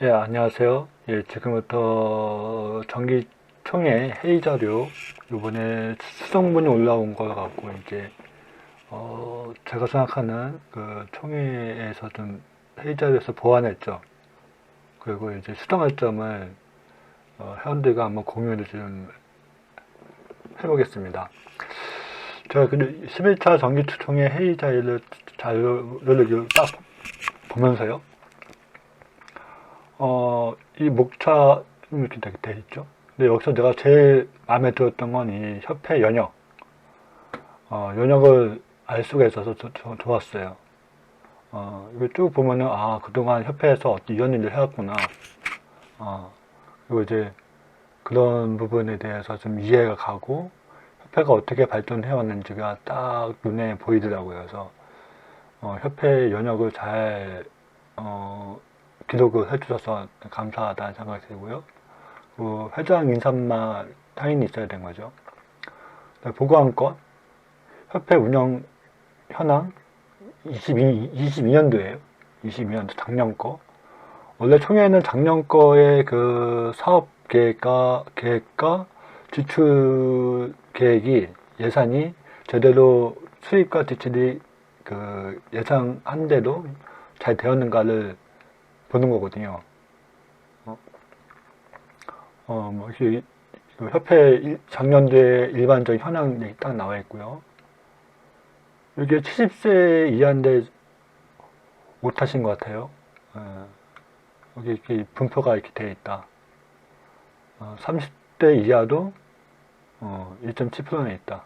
예, 안녕하세요. 예, 지금부터 정기총회 회의 자료, 이번에 수정본이 올라온 거 갖고, 이제, 제가 생각하는 그 총회에서 좀 회의 자료에서 보완했죠. 그리고 이제 수정할 점을, 회원들과 한번 공유를 좀 해보겠습니다. 제가 그 11차 정기총회 회의 자료를 딱 보면서요. 이 목차 이렇게 돼 있죠. 근데 여기서 내가 제일 마음에 들었던 건 이 협회 연역, 연역을 알 수가 있어서 좋았어요. 이거 쭉 보면은, 아, 그동안 협회에서 어떤 이런 일을 해왔구나. 그리고 이제 그런 부분에 대해서 좀 이해가 가고, 협회가 어떻게 발전해왔는지가 딱 눈에 보이더라고요. 그래서, 협회 연역을 잘, 기록을 해주셔서 감사하다는 생각이 들고요. 그 회장 인사만 당연히 있어야 되는 거죠. 보고안건, 협회 운영 현황 22년도에요. 22년도 작년 거. 원래 총회는 작년 거의 그 사업 계획과 지출 계획이 예산이 제대로 수입과 지출이 그 예상한 대로 잘 되었는가를 보는 거거든요. 협회 작년도에 일반적인 현황이 딱 나와 있고요. 이게 70세 이하인데 못하신 것 같아요. 여기 이렇게 분포가 이렇게 되어 있다. 30대 이하도 1.7%는 있다.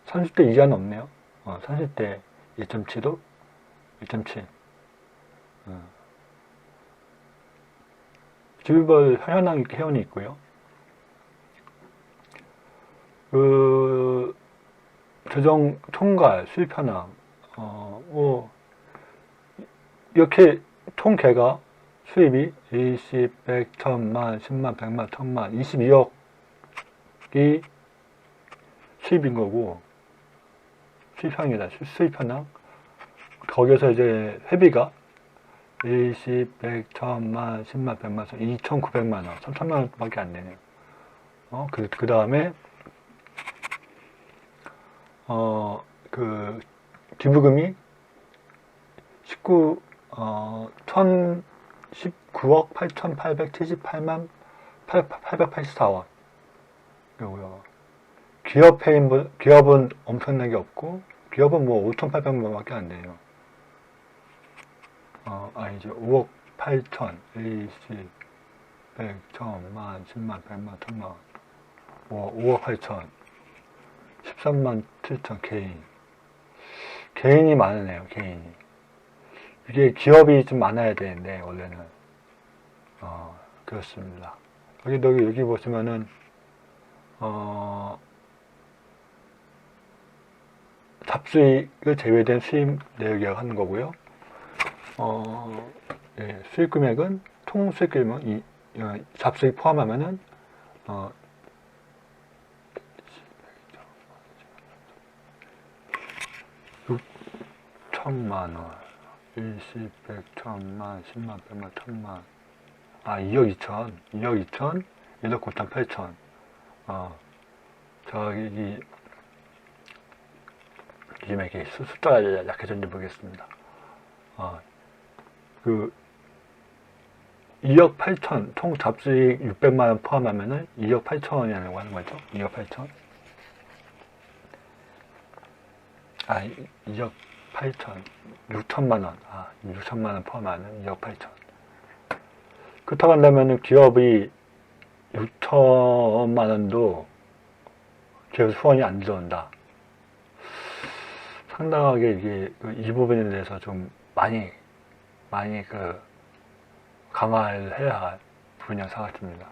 30대 이하는 없네요. 30대 1.7도 1.7. 주별 현황 회원이 있고요. 그 재정 총괄 수입 현황 이렇게 총계가 수입이 20, 100, 1000만, 10만, 100만, 1000만, 22억이 수입인 거고 수입 현황이다. 수입 현황. 거기서 이제 회비가 20, 100, 1000만, 10만, 100만, 2,900만 원, 3천만 원밖에 안 되네요. 그 다음에 그 기부금이 1019억 8,878만 884원. 이거고요. 기업은 엄청나게 없고, 기업은 뭐 5,800만 원밖에 안 돼요. 아니죠. 5억 8천, 20, 100, 1000만, 10만, 100만, 1000만, 5억 8천, 13만 7천 개인이 많으네요. 개인이. 이게 기업이 좀 많아야 되는데 원래는 그렇습니다. 여기 보시면은 잡수익을 제외된 수입 내역이라고 하는 거고요. 예, 수익 금액은 총 수익 금액은 잡수익 포함하면은 6천만 원, 20, 100, 1000만, 10만, 100만, 1000만. 2억 2천, 2억 2천, 1억 9천 8천. 저기, 요즘에 이렇게 숫자가 약해졌는지 모르겠습니다. 그, 2억 8천, 총 잡수익 600만 원 포함하면은 2억 8천 원이라고 하는 거죠. 2억 8천. 2억 8천, 6천만 원. 6천만 원 포함하는 2억 8천. 그렇다고 한다면은 기업이 6천만 원도 기업 후원이 안 들어온다. 상당하게 이게 이 부분에 대해서 좀 많이 강화를 해야 할 분야라고 생각됩니다.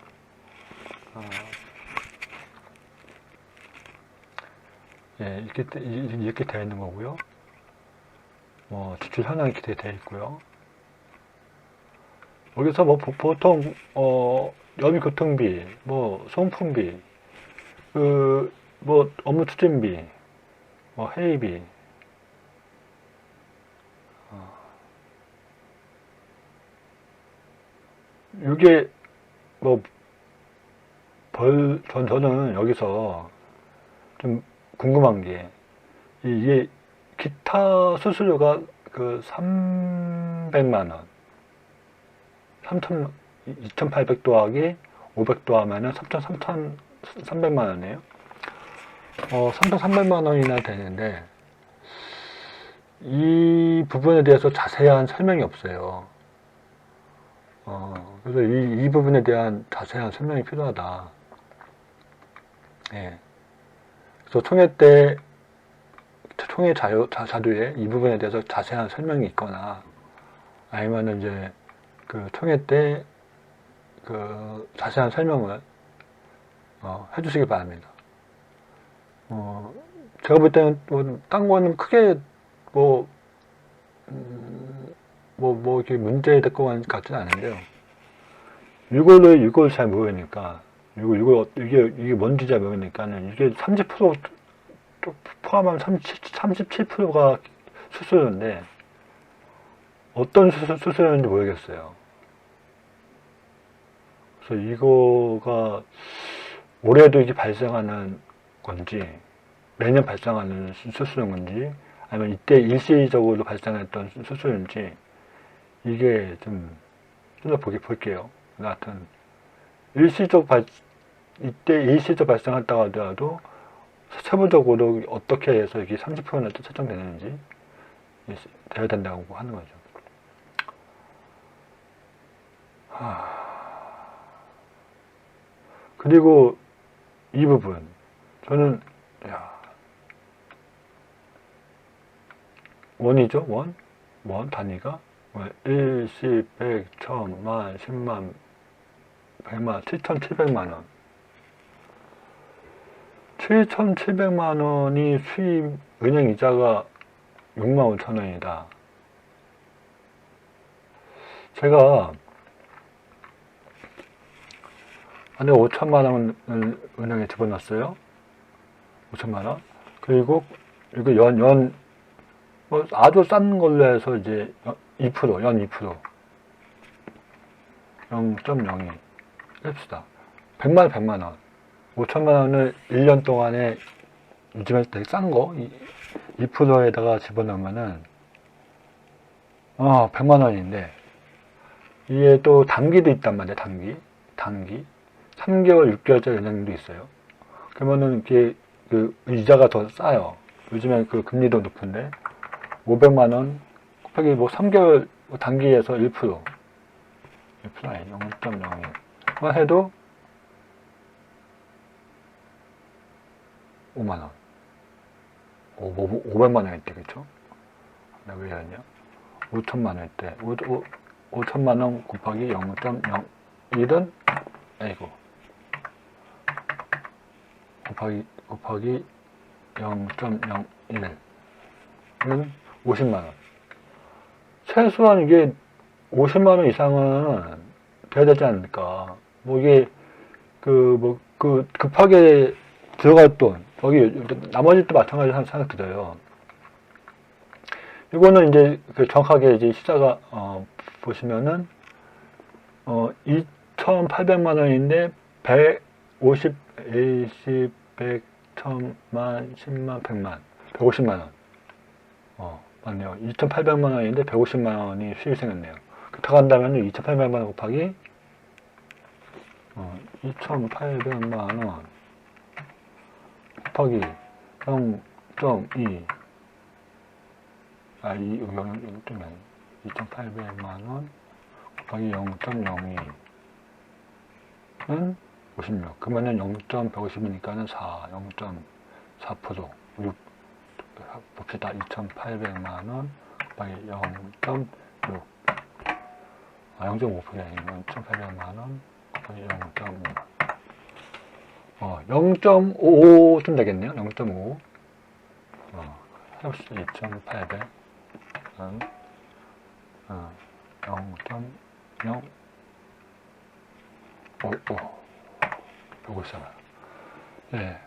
예, 이렇게 되어 있는 거고요. 지출 현황이 이렇게 되어 있고요. 여기서 보통 연교통비, 송풍비, 업무 추진비, 회의비, 이게 뭐 저는 여기서 좀 궁금한 게 이게 기타 수수료가 그 300만 원, 2,800 더하기 500 더하면은 3,300만 원이에요. 3,300만 원이나 되는데 이 부분에 대해서 자세한 설명이 없어요. 그래서 이 부분에 대한 자세한 설명이 필요하다. 예. 그래서 총회 자료에 이 부분에 대해서 자세한 설명이 있거나 아니면 이제 그 총회 때 그 자세한 설명을 해주시기 바랍니다. 제가 볼 때는 딴 거는 크게 이렇게 문제될 것 같지는 않은데요. 이걸 잘 모르니까, 이게 뭔지 잘 모르니까는, 이게 30% 포함하면 37%가 수수료인데, 어떤 수수료인지 모르겠어요. 그래서 이거가 올해도 이게 발생하는 건지, 매년 발생하는 수수료인 건지, 아니면 이때 일시적으로 발생했던 수수료인지, 이게 좀 더 볼게요. 하여튼, 이때 일시적 발생했다고 하더라도, 세부적으로 어떻게 해서 이게 30%나 설정되는지, 돼야 된다고 하는 거죠. 그리고 이 부분, 저는, 원이죠, 원 단위가? 1, 10, 100, 1000, 만, 10만, 100만, 7,700만 원. 7,700만 원이 수입 은행 이자가 6만 5천 원이다. 제가 안에 5천만 원을 은행에 집어넣었어요. 5천만 원. 그리고 이거 아주 싼 걸로 해서 이제 2%, 연 2%. 0.02. 합시다. 100만 원. 5천만 원을 1년 동안에 요즘에 되게 싼 거, 2%에다가 집어넣으면은, 100만 원인데, 이게 또 단기도 있단 말이에요, 단기. 3개월, 6개월짜리 은행도 있어요. 그러면은 이게 그 이자가 더 싸요. 요즘에 그 금리도 높은데, 500만 원 곱하기 3개월 단기에서 1%. 1% 아니, 0.01만 해도 5만 원. 500만 원일 때, 그쵸? 내가 왜 이러냐? 5천만 원일 때, 5천만 원 곱하기 0.01은, 아이고. 곱하기 0.01은 50만 원. 최소한 이게 50만 원 이상은 돼야 되지 않을까. 이게, 급하게 들어갈 돈, 나머지 또 마찬가지로 생각 들어요. 이거는 이제, 정확하게 이제 시자가, 보시면은, 2,800만 원인데, 150, 20, 100, 1000만, 10만, 100만, 150만 원. 맞네요. 2,800만 원인데 150만 원이 수입이 생겼네요. 그렇다고 한다면 2,800만 원 곱하기 2,800만 원 곱하기 0.2 2,800만 원 곱하기 0.02는 56. 그러면은 0.150이니까는 4, 0.4%, 6. 봅시다. 2,800만 원 곱하기 0.6. 0.5%이 아니면 2,800만 원 곱하기 0.5. 0.55쯤 되겠네요. 0.5. 해봅시다. 2,800. 0.0. 154만. 예.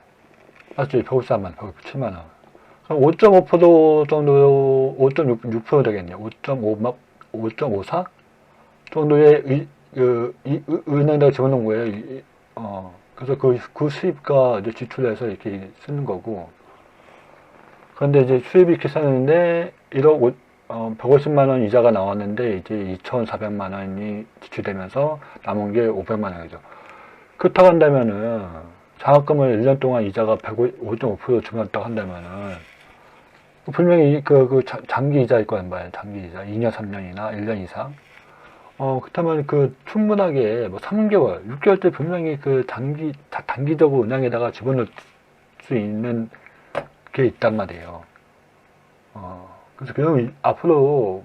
맞죠? 154만 원. 그럼 5.5% 정도, 5.6% 되겠네요. 5.54 정도의 은행에다 집어넣은 거예요. 그래서 그 수입과 이제 지출해서 이렇게 쓰는 거고. 그런데 이제 수입이 이렇게 쓰는데 150만 원 이자가 나왔는데 이제 2,400만 원이 지출되면서 남은 게 500만 원이죠. 그렇다고 한다면은 장학금을 1년 동안 이자가 5.5% 주었다고 한다면은 분명히 장기 이자일 거란 말이에요. 장기 이자. 2년, 3년이나 1년 이상. 그렇다면 충분하게 뭐 3개월, 6개월째 분명히 단기적으로 은행에다가 집어넣을 수 있는 게 있단 말이에요. 그래서 그럼 앞으로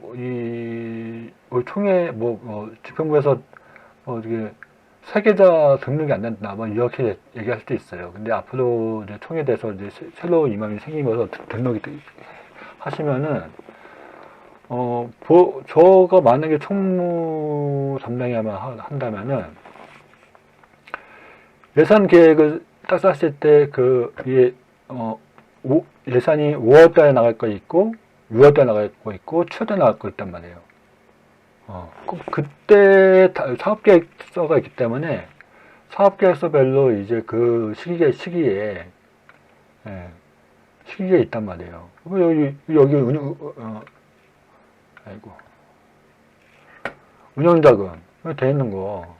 총회, 집행부에서 이게 세계자 등록이 안 된다, 뭐 이렇게 얘기할 수도 있어요. 근데 앞으로 이제 총회에 대해서 이제 새로 임함이 생기면서 등록이 하시면은, 저가 만약에 총무 담당이야만 한다면은, 예산 계획을 딱 짰을 때, 예산이 5월달에 나갈 거 있고, 6월달에 나갈 거 있고, 7월달에 나갈 거 있단 말이에요. 그때 사업계획서가 있기 때문에, 사업계획서별로 이제 그 시기에 있단 말이에요. 여기 운영자금, 돼 있는 거.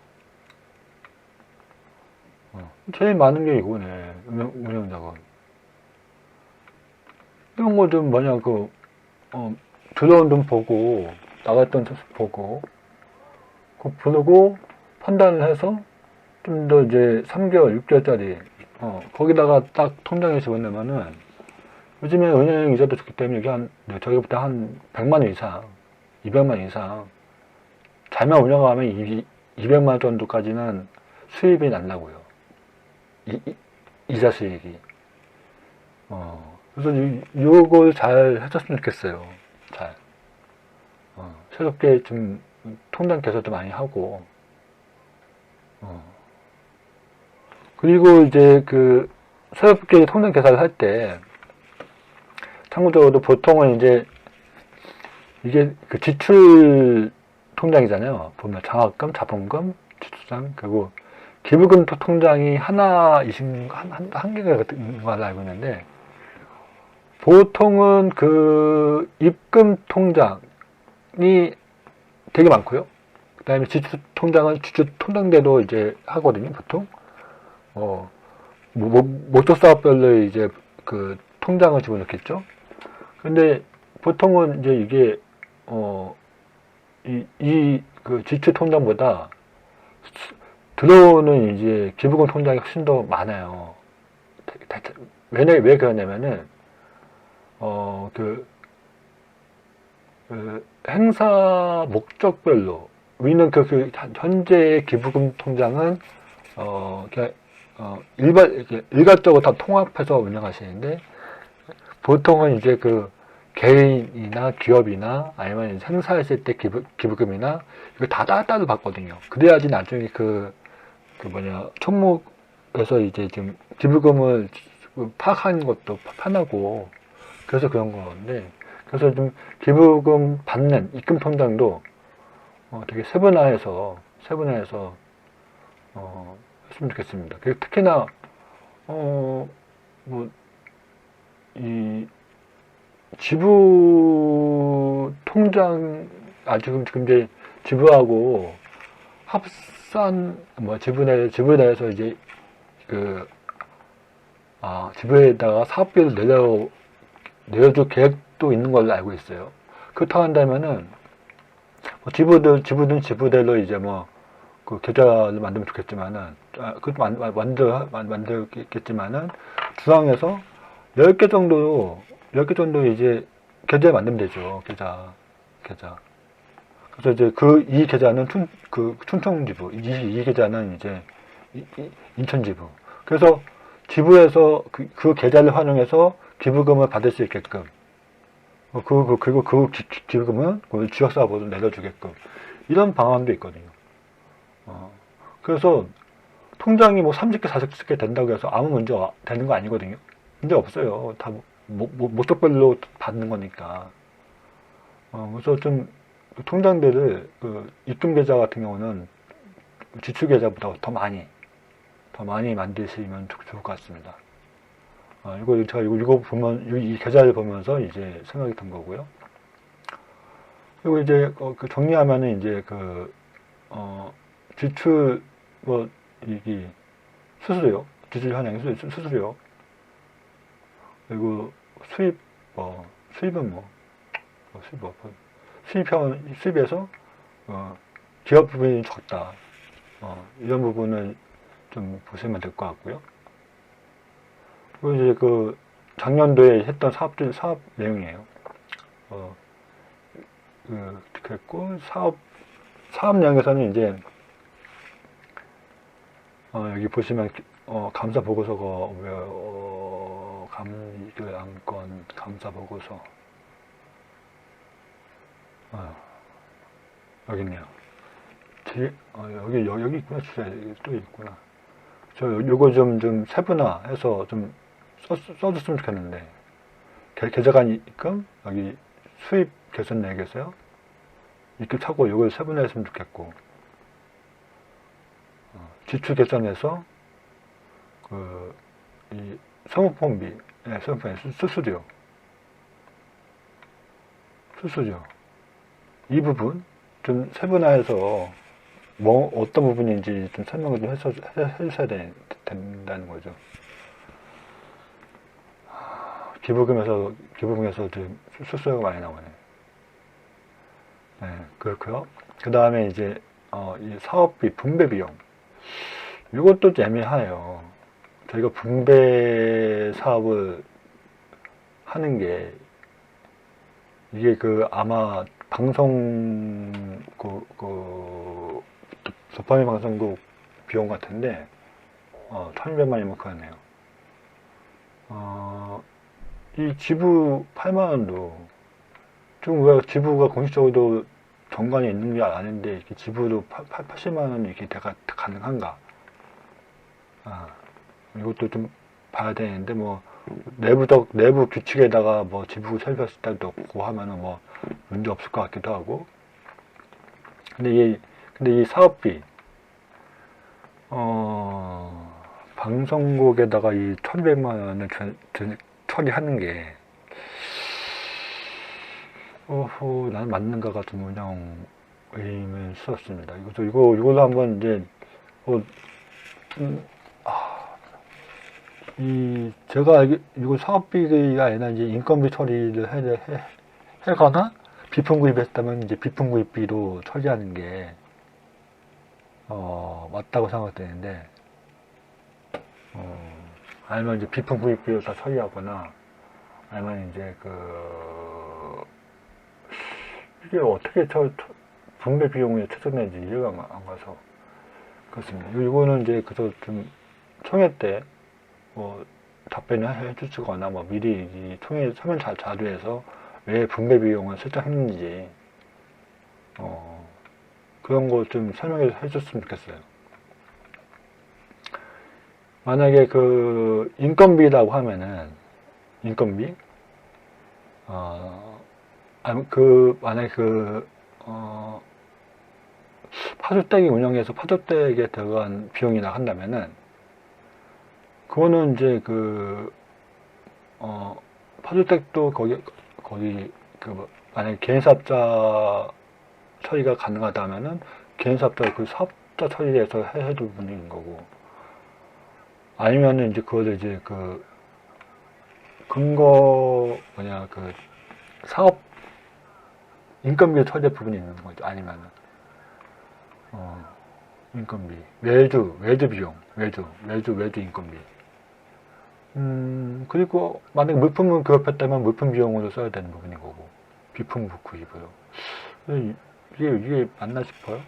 제일 많은 게 이거네. 운영자금. 이런 거 좀 들어온 돈 보고, 나갔던 돈 보고, 부르고 판단을 해서 좀 더 이제 3개월, 6개월짜리, 거기다가 딱 통장에 집어넣으면은, 요즘에 은행 이자도 좋기 때문에 저기부터 한 100만 원 이상, 200만 원 이상, 잘만 운영하면 200만 원 정도까지는 수입이 난다고요. 이자 수익이. 그래서 요걸 잘 해줬으면 좋겠어요. 잘. 새롭게 좀 통장 개설도 많이 하고, 그리고 이제 새롭게 통장 개설을 할 때, 참고적으로 보통은 이제, 이게 지출 통장이잖아요. 보면 장학금, 자본금, 지출장, 그리고 기부금 통장이 한 개가 있는 걸로 알고 있는데, 보통은 입금 통장이 되게 많고요. 그 다음에 지출 통장은 지출 통장대로 이제 하거든요, 보통. 목적 사업별로 이제 통장을 집어넣겠죠. 근데 보통은 이제 이게, 지출 통장보다 들어오는 이제 기부금 통장이 훨씬 더 많아요. 왜 그러냐면은, 행사 목적별로, 우리는 현재의 기부금 통장은, 일괄적으로 다 통합해서 운영하시는데, 보통은 이제 개인이나 기업이나 아니면 행사했을 때 기부금이나, 이거 다 따로 받거든요. 그래야지 나중에 총무에서 이제 지금 기부금을 파악하는 것도 편하고, 그래서 그런 건데, 그래서 좀 기부금 받는 입금 통장도 되게 세분화해서 했으면 좋겠습니다. 특히나 이 지부 통장 지금 이제 지부하고 합산 지부 내에서 이제 지부에다가 사업비를 내려줄 계획도 있는 걸로 알고 있어요. 그렇다고 한다면은 지부든 지부대로 이제 계좌를 만들면 좋겠지만은, 그것도 만들겠지만은, 중앙에서 10개 정도 이제 계좌 만들면 되죠. 계좌. 그래서 이제 이 계좌는 춘천지부, 이 계좌는 이제 인천지부. 그래서 지부에서 그 계좌를 활용해서 기부금을 받을 수 있게끔, 그리고 기부금은 지역사업으로 내려주게끔, 이런 방안도 있거든요. 그래서 통장이 30개, 40개 된다고 해서 아무 문제 되는 거 아니거든요. 문제 없어요. 다 목적별로 받는 거니까. 그래서 좀 통장들을 입금 계좌 같은 경우는 지출 계좌보다 더 많이 만드시면 좋을 것 같습니다. 제가 이거 보면, 이 계좌를 보면서 이제 생각이 든 거고요. 그리고 이제, 정리하면은 이제 지출, 이게, 지출 현황, 수수료, 그리고 수입, 수입은 수입에서, 기업 부분이 적다. 이런 부분을 좀 보시면 될 것 같고요. 그리고 이제 작년도에 했던 사업 내용이에요. 그랬고, 사업 내용에서는 이제, 여기 보시면, 감사 보고서가, 감리를 안건 감사 보고서. 여기 있네요. 여기 있구나. 또 있구나. 요거 좀 세분화해서 좀 써줬으면 좋겠는데. 계좌간 입금, 여기 수입 개선 내역에서요. 입금 차고 요걸 세분화했으면 좋겠고. 지출 개선에서, 이 사모펀비, 수수료. 이 부분 좀 세분화해서 어떤 부분인지 좀 설명을 좀 해주셔야 된다는 거죠. 기부금에서 좀 수수료가 많이 나오네. 네, 그렇고요. 그 다음에 이제 이 사업비 분배 비용. 이것도 좀 애매해요. 저희가 분배 사업을 하는 게 이게 아마 방송 도파민 방송국 비용 같은데 1200만이면 그러네요. 이 지부 8만원도 좀 왜 지부가 공식적으로 정관이 있는 게 아닌데 이렇게 지부도 80만원이 이렇게 가능한가? 이것도 좀 봐야 되는데 내부 규칙에다가 지부 설비할 때도 없고 하면은 문제 없을 것 같기도 하고. 근데 이 사업비 방송국에다가 이 1200만원을 처리하는 게 나는 맞는가가 좀 운영 의문스럽습니다. 이걸로 한번 이제 제가 이거 사업비가 아니라 이제 인건비 처리를 해거나 비품구입했다면 이제 비품구입비로 처리하는 게 맞다고 생각되는데 아니면 이제 비품구입비로 다 처리하거나 아니면 이제 이게 어떻게 분배 비용에 최소된지 이해가 안 가서 그렇습니다. 이거는 이제 그래서 좀 총회 때 답변을 해주시거나 미리 이 총회 서면 자료에서 왜 분배 비용을 설정했는지 그런 거 좀 설명해 줬으면 좋겠어요. 만약에 인건비라고 하면은 인건비 만약에 파주댁이 운영해서 파주댁에 들어간 비용이나 한다면은 그거는 이제 파주택도 거기 만약에 개인사업자 처리가 가능하다면은 개인사업자 사업자 처리해서 해도 분위기인 거고 아니면은 이제 그거를 이제 사업 인건비 처리 부분이 있는 거죠. 아니면은 인건비 외주 비용 외주 인건비 그리고 만약에 물품을 구입했다면 물품 비용으로 써야 되는 부분인 거고 비품 구입으로 이게 맞나 싶어요.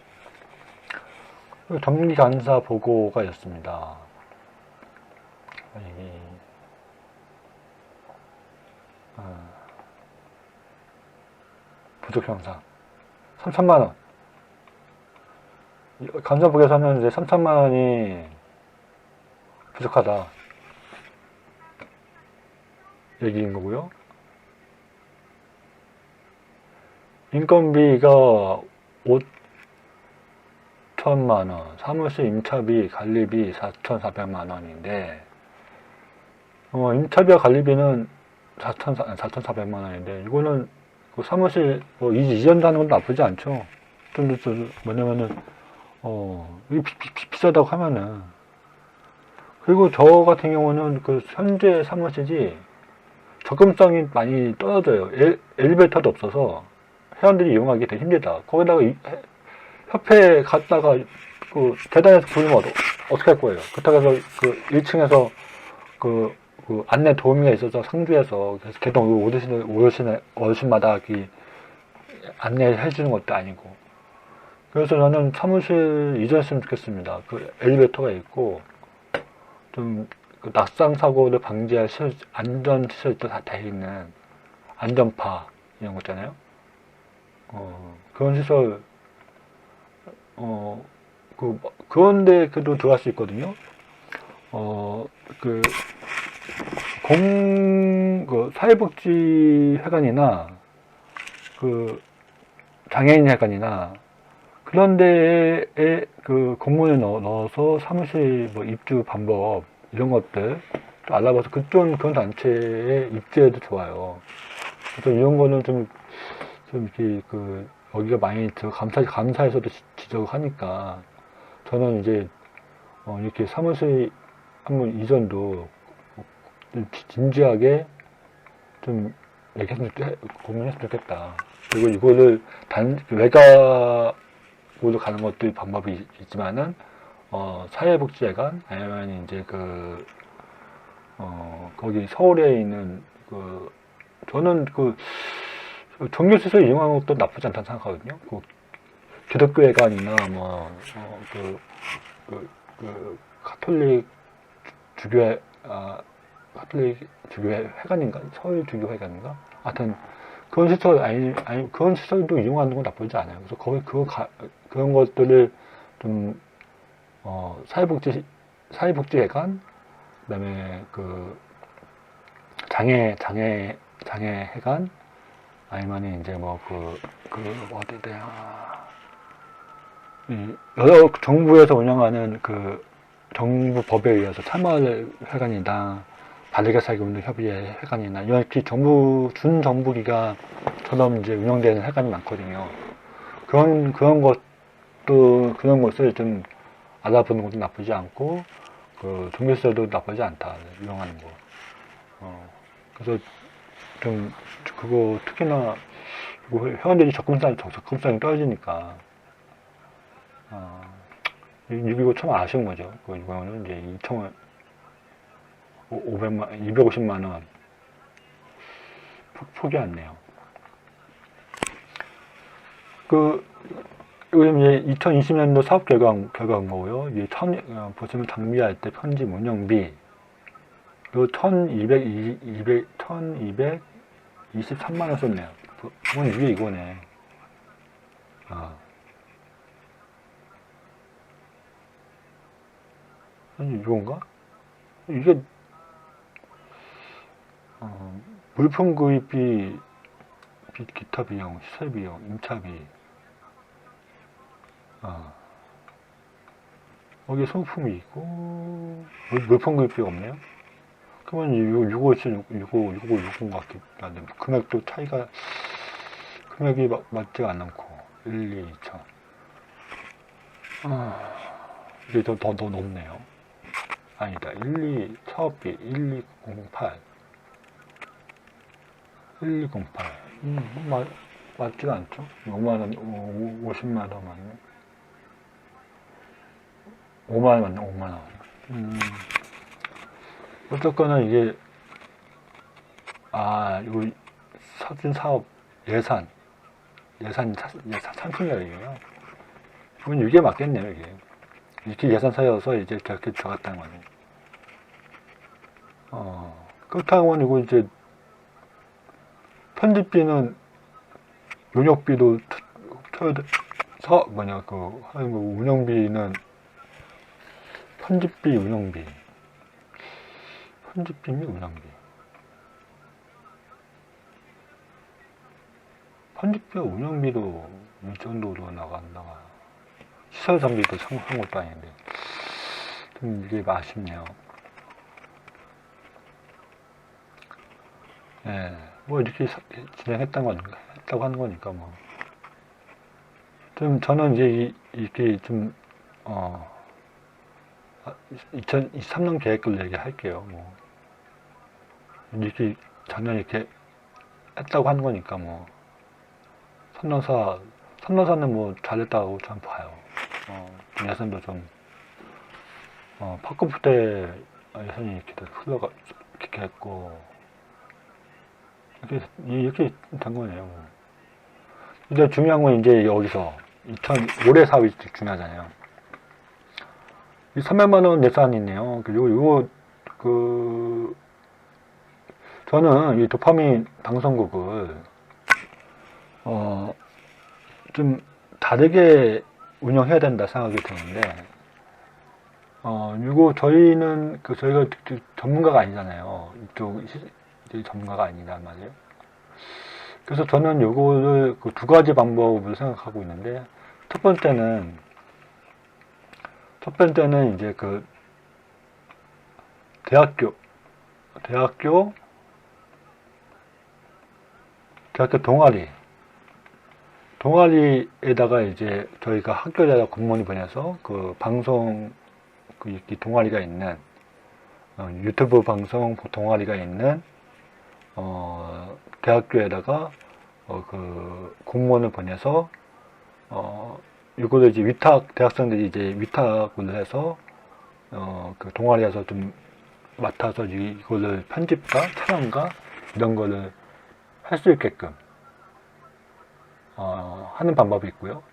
정리감사 보고가 있습니다. 부족 형상 3천만원 감사보고서는 이제 3천만원이 부족하다 얘기인 거고요. 인건비가 5천만 원, 사무실 임차비, 관리비 4,400만 원인데, 임차비와 관리비는 4,400만 원인데, 이거는 그 사무실 이전도 하는 건 나쁘지 않죠. 뭐냐면은, 이게 비싸다고 하면은. 그리고 저 같은 경우는 그 현재 사무실이 접근성이 많이 떨어져요. 엘리베이터도 없어서 회원들이 이용하기 되게 힘들다. 거기다가 협회 갔다가 그 계단에서 부르면 어떻게 할 거예요? 그렇다고 해서 그 1층에서 그 안내 도우미가 있어서 상주해서 계단 오르시는 어르신마다 안내해 주는 것도 아니고. 그래서 저는 사무실 이전했으면 좋겠습니다. 그 엘리베이터가 있고 좀 그 낙상 사고를 방지할 안전 시설도 다 돼 있는 안전파 이런 거 있잖아요. 그런 시설 그런데 그래도 들어갈 수 있거든요. 그 사회복지회관이나 그 장애인회관이나 그런 데에 그 공문을 넣어서 사무실 입주 방법 이런 것들 좀 알아봐서 그런 단체에 입주해도 좋아요. 그래서 이런 거는 좀 이렇게 여기가 많이 감사에서도 지적을 하니까 저는 이제 이렇게 사무실 한번 이전도 진지하게 좀 고민했으면 좋겠다. 그리고 이거를 외곽으로 가는 것도 방법이 있지만은 사회복지회관 아니면 이제 거기 서울에 있는 저는 종교시설 이용하는 것도 나쁘지 않다고 생각하거든요. 기독교회관이나 가톨릭 주교회관인가? 서울 주교회관인가? 하여튼, 그런 시설, 그런 시설도 이용하는 건 나쁘지 않아요. 그래서 그런 것들을 좀, 사회복지회관, 그 다음에 장애회관, 아니면 이제 여러 정부에서 운영하는 정부 법에 의해서 참여회관이나 바르게 살기 운동 협의회 회관이나 이렇게 준정부 기관처럼 이제 운영되는 회관이 많거든요. 그런 것을 좀 알아보는 것도 나쁘지 않고, 종교시설도 나쁘지 않다, 이용하는 거. 그래서 특히나, 회원들이 접근성이 떨어지니까, 이거 참 아쉬운 거죠. 이거는 이제 250만 원 포기했네요. 요즘 이제 2020년도 사업 결과고요. 이제 보시면 장비할 때 편집 운영비, 요 1223만 원 썼네요. 이게 이거네. 아니, 이건가? 이게, 물품 구입비, 기타 비용, 시설 비용, 임차비. 여기 소품이 있고, 물품 구입비가 없네요? 그러면 요건 것 같긴 한데, 금액도 금액이 맞지가 않고, 1, 2, 2천. 이게 더 높네요. 아니다. 사업비 1208. 1208. 맞지가 않죠? 5만원, 50만원 맞네. 5만원 맞네, 5만원. 어쨌거나 이게, 이거 사진 사업 예산 상품이에요. 그러면 이게 맞겠네요, 이게. 이렇게 예산 사여서 이제 저렇게 들어갔다는 거네. 그렇다고 이거 이제 편집비는 용역비도 운영비는 편집비 운영비 편집비와 운영비도 이 정도로 나간다가 시설 장비도 산 것도 아닌데. 좀 이게 아쉽네요. 예, 뭐 이렇게 했다고 하는 거니까 뭐. 좀 저는 이제 이렇게 좀, 2023년 계획을 얘기할게요. 뭐. 이렇게 작년에 이렇게 했다고 하는 거니까 뭐. 선너사는 뭐 잘했다고 전 봐요. 예선도 좀, 파크프 때 예선이 이렇게 했고, 이렇게 된 거네요. 뭐. 이제 중요한 건 이제 여기서, 올해 사업이 중요하잖아요. 이 300만원 예산이네요. 저는 이 도파민 방송국을, 좀 다르게 운영해야 된다 생각이 드는데, 저희는, 저희가 전문가가 아니잖아요. 이제 전문가가 아니란 말이에요. 그래서 저는 요거를 두 가지 방법을 생각하고 있는데, 첫 번째는 이제 대학교 동아리에다가 이제 저희가 학교에다가 공무원이 보내서 방송, 이 동아리가 있는, 유튜브 방송 동아리가 있는, 대학교에다가, 공무원을 보내서, 이거를 이제 대학생들이 이제 위탁을 해서, 동아리에서 좀 맡아서 이거를 편집과 촬영과 이런 거를 할 수 있게끔, 하는 방법이 있고요.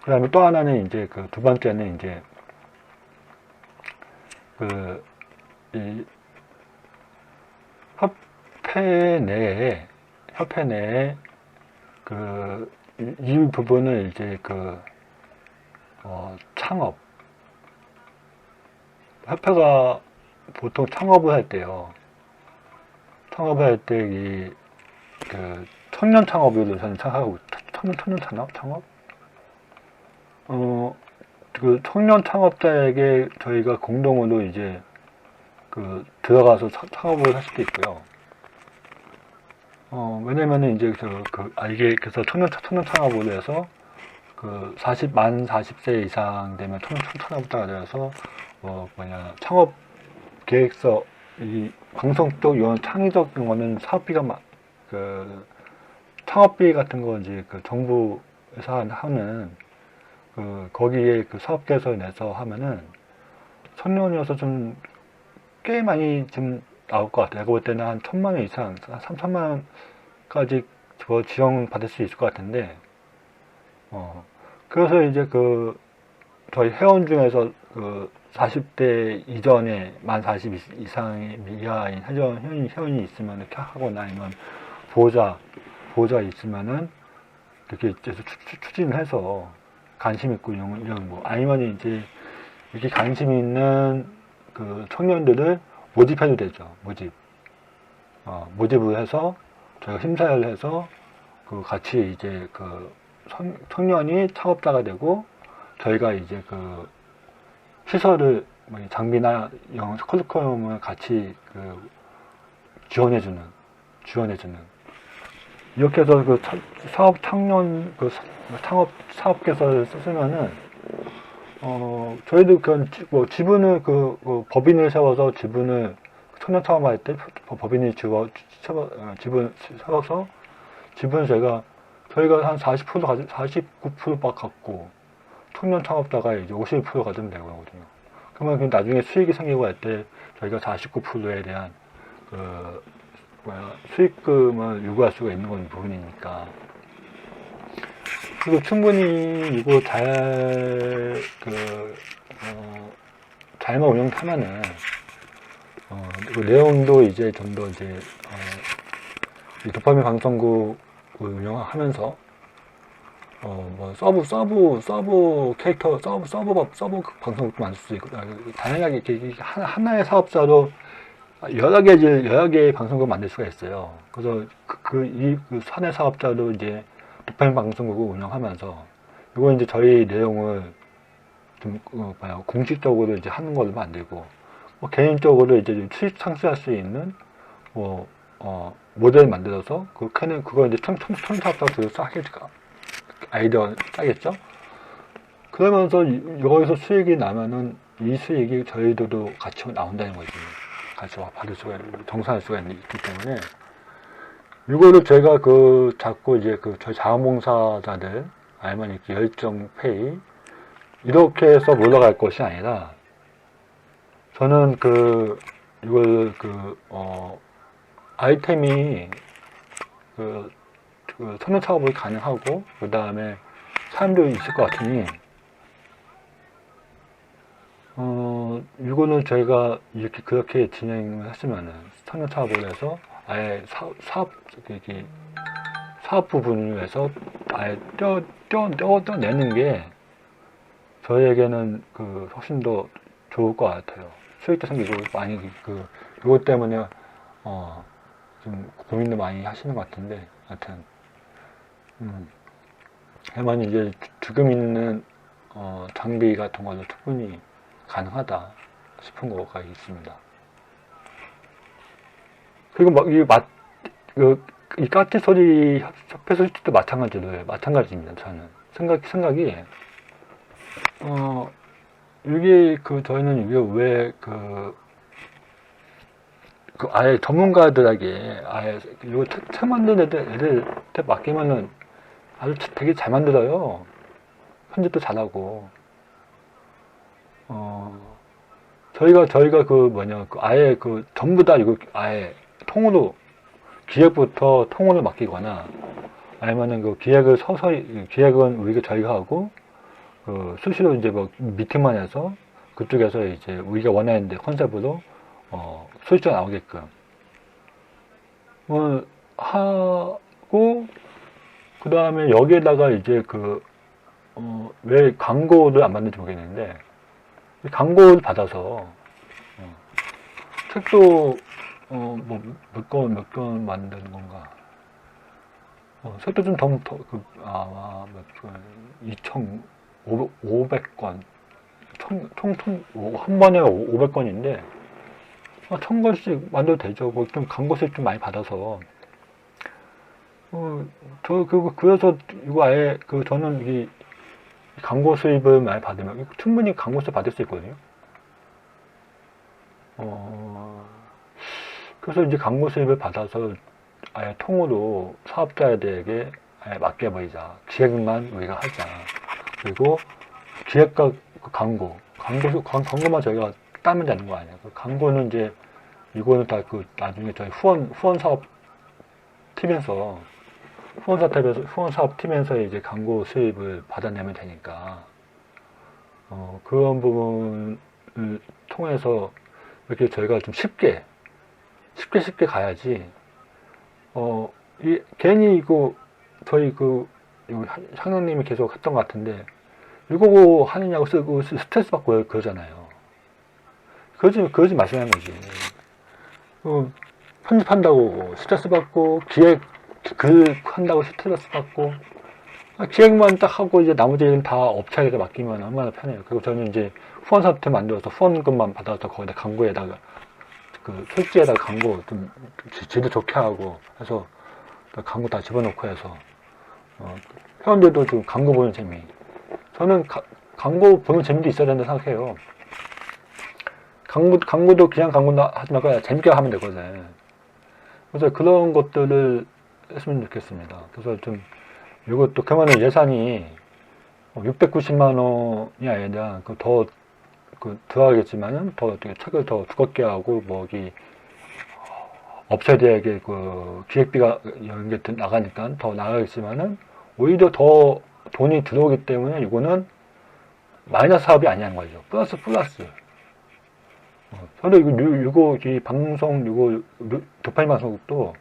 그 다음에 또 하나는 이제 두 번째는 이제 이 협회 내에 이 부분을 이제 창업, 협회가 보통 창업을 할 때요. 창업을 할 때 청년 창업을 저는 생각하고, 청년 창업? 청년 창업자에게 저희가 공동으로 이제 들어가서 창업을 할 수도 있고요. 왜냐면은 이제 그래서 청년 창업을 해서 만 40세 이상 되면 청년 창업자가 되어서 창업 계획서, 이 방송적 이런 창의적 거는 사업비가 창업비 같은 거 이제 정부에서 하는 거기에 사업 계획서 내서 하면은 청년이어서 좀 꽤 많이 좀 나올 것 같아요. 내가 볼 때는 한 1,000만 원 이상, 3천만 원까지 지원 받을 수 있을 것 같은데, 그래서 이제 저희 회원 중에서 40대 이전에 만 40 이상의 이하인 회원이 있으면 이렇게 하거나 아니면 보호자 있으면은 이렇게 추진을 해서 관심 있고 이런 뭐 아니면 이제 이렇게 관심 있는 청년들을 모집해도 되죠. 모집을 해서 저희가 심사를 해서 같이 이제 청년이 창업자가 되고 저희가 이제 시설을 장비나 컬리커럼을 같이 지원해주는 이렇게 해서 창업 개설을 쓰면은 저희도 지분을 법인을 세워서 청년 창업할 때 법인이 지분 세워서 저희가 한 49% 갖고 청년 창업자가 이제 51% 가지면 되거든요. 그러면 나중에 수익이 생기고 할 때 저희가 49%에 대한 수익금을 요구할 수가 있는 건 부분이니까. 그리고 충분히 이거 잘만 운영하면은, 내용도 이제 좀 더 이제, 이 도파민 방송국을 운영하면서, 서브 캐릭터, 서브 방송국도 만들 수 있고, 다양하게 이렇게 하나의 사업자로 여러 개의 방송국을 만들 수가 있어요. 그래서 이 사내 사업자도 이제 도파민 방송국을 운영하면서 이거 이제 저희 내용을 좀, 공식적으로 이제 하는 걸로 만들고, 개인적으로 이제 좀 수익 창출할 수 있는, 모델 만들어서, 그거 이제 청사업자로 짜겠죠. 아이디어 짜겠죠? 그러면서 여기서 수익이 나면은 이 수익이 저희들도 같이 나온다는 거지. 같이 받을 수가, 정산할 수가 있기 때문에. 이거를 제가 자꾸 이제 저희 자원봉사자들, 아니면 이렇게 열정페이, 이렇게 해서 올라갈 것이 아니라, 저는 이걸 아이템이 선호 작업이 가능하고, 그 다음에 사람들이 있을 것 같으니, 이거는 저희가 이렇게 그렇게 진행을 했으면은, 선호 작업을 해서, 아예 사업 부분을 해서 아예 떼어내는 게 저희에게는 훨씬 더 좋을 것 같아요. 수익도 생기고, 많이 이것 때문에, 좀 고민도 많이 하시는 것 같은데, 하여튼, 다만 이제 지금 있는, 장비 같은 걸로 충분히 가능하다 싶은 거가 있습니다. 그리고 이 까치 소리 협회 소리도 마찬가지입니다. 저는 생각이 이게 저희는 이게 왜 아예 전문가들에게 아예 이거 책 만드는 애들한테 맡기면은 아주 되게 잘 만들어요. 편집도 잘하고. 저희가 아예 전부 다 이거 아예 통으로 기획부터 통으로 맡기거나 아니면은 기획은 저희가 하고 수시로 이제 미팅만 해서 그쪽에서 이제 우리가 원하는 컨셉으로 소식자가 나오게끔 하고 그 다음에 여기에다가 이제 왜 광고를 안 받는지 모르겠는데 광고를 받아서 책도 몇 권 만드는 건가 책도 좀 몇 권 2,500권 한 번에 500권인데 1,000권씩 만들어도 되죠. 좀 광고 수익 좀 많이 받아서 그래서 이거 아예 저는 이 광고 수입을 많이 받으면 충분히 광고 수입 받을 수 있거든요. 그래서 이제 광고 수입을 받아서 아예 통으로 사업자들에게 아예 맡겨버리자. 기획만 우리가 하자. 그리고 기획과 광고만 저희가 따면 되는 거 아니에요. 광고는 이제 이거는 다 나중에 저희 후원 사업 팀에서 후원 사업 팀에서 이제 광고 수입을 받아내면 되니까 그런 부분을 통해서 이렇게 저희가 좀 쉽게 가야지 괜히 저희 향장님이 계속 했던 것 같은데 이거 하느냐고 스트레스 받고 그러잖아요. 그러지 마시라는 거지. 편집한다고 스트레스 받고 글 한다고 스트레스 받고 기획만 딱 하고 이제 나머지는 다 업체에다 맡기면 얼마나 편해요. 그리고 저는 이제 후원 사업체 만들어서 후원금만 받아서 거기다 광고에다가 솔직에다가 광고 좀 제도 좋게 하고 해서 광고 다 집어넣고 해서 회원들도 좀 광고 보는 재미. 저는 광고 보는 재미도 있어야 된다고 생각해요. 광고도 그냥 광고 하지 말고 재밌게 하면 되거든. 그래서 그런 것들을 했으면 좋겠습니다. 그래서 좀 이것도 그러면 예산이 690만 원이 아니라 더 들어가겠지만은 더 책을 더 두껍게 하고 업체들에게 기획비가 이런 게 나가니까 더 나가겠지만은 오히려 더 돈이 들어오기 때문에 이거는 마이너스 사업이 아니라는 거죠. 플러스. 저도 이 방송, 도파민 방송국도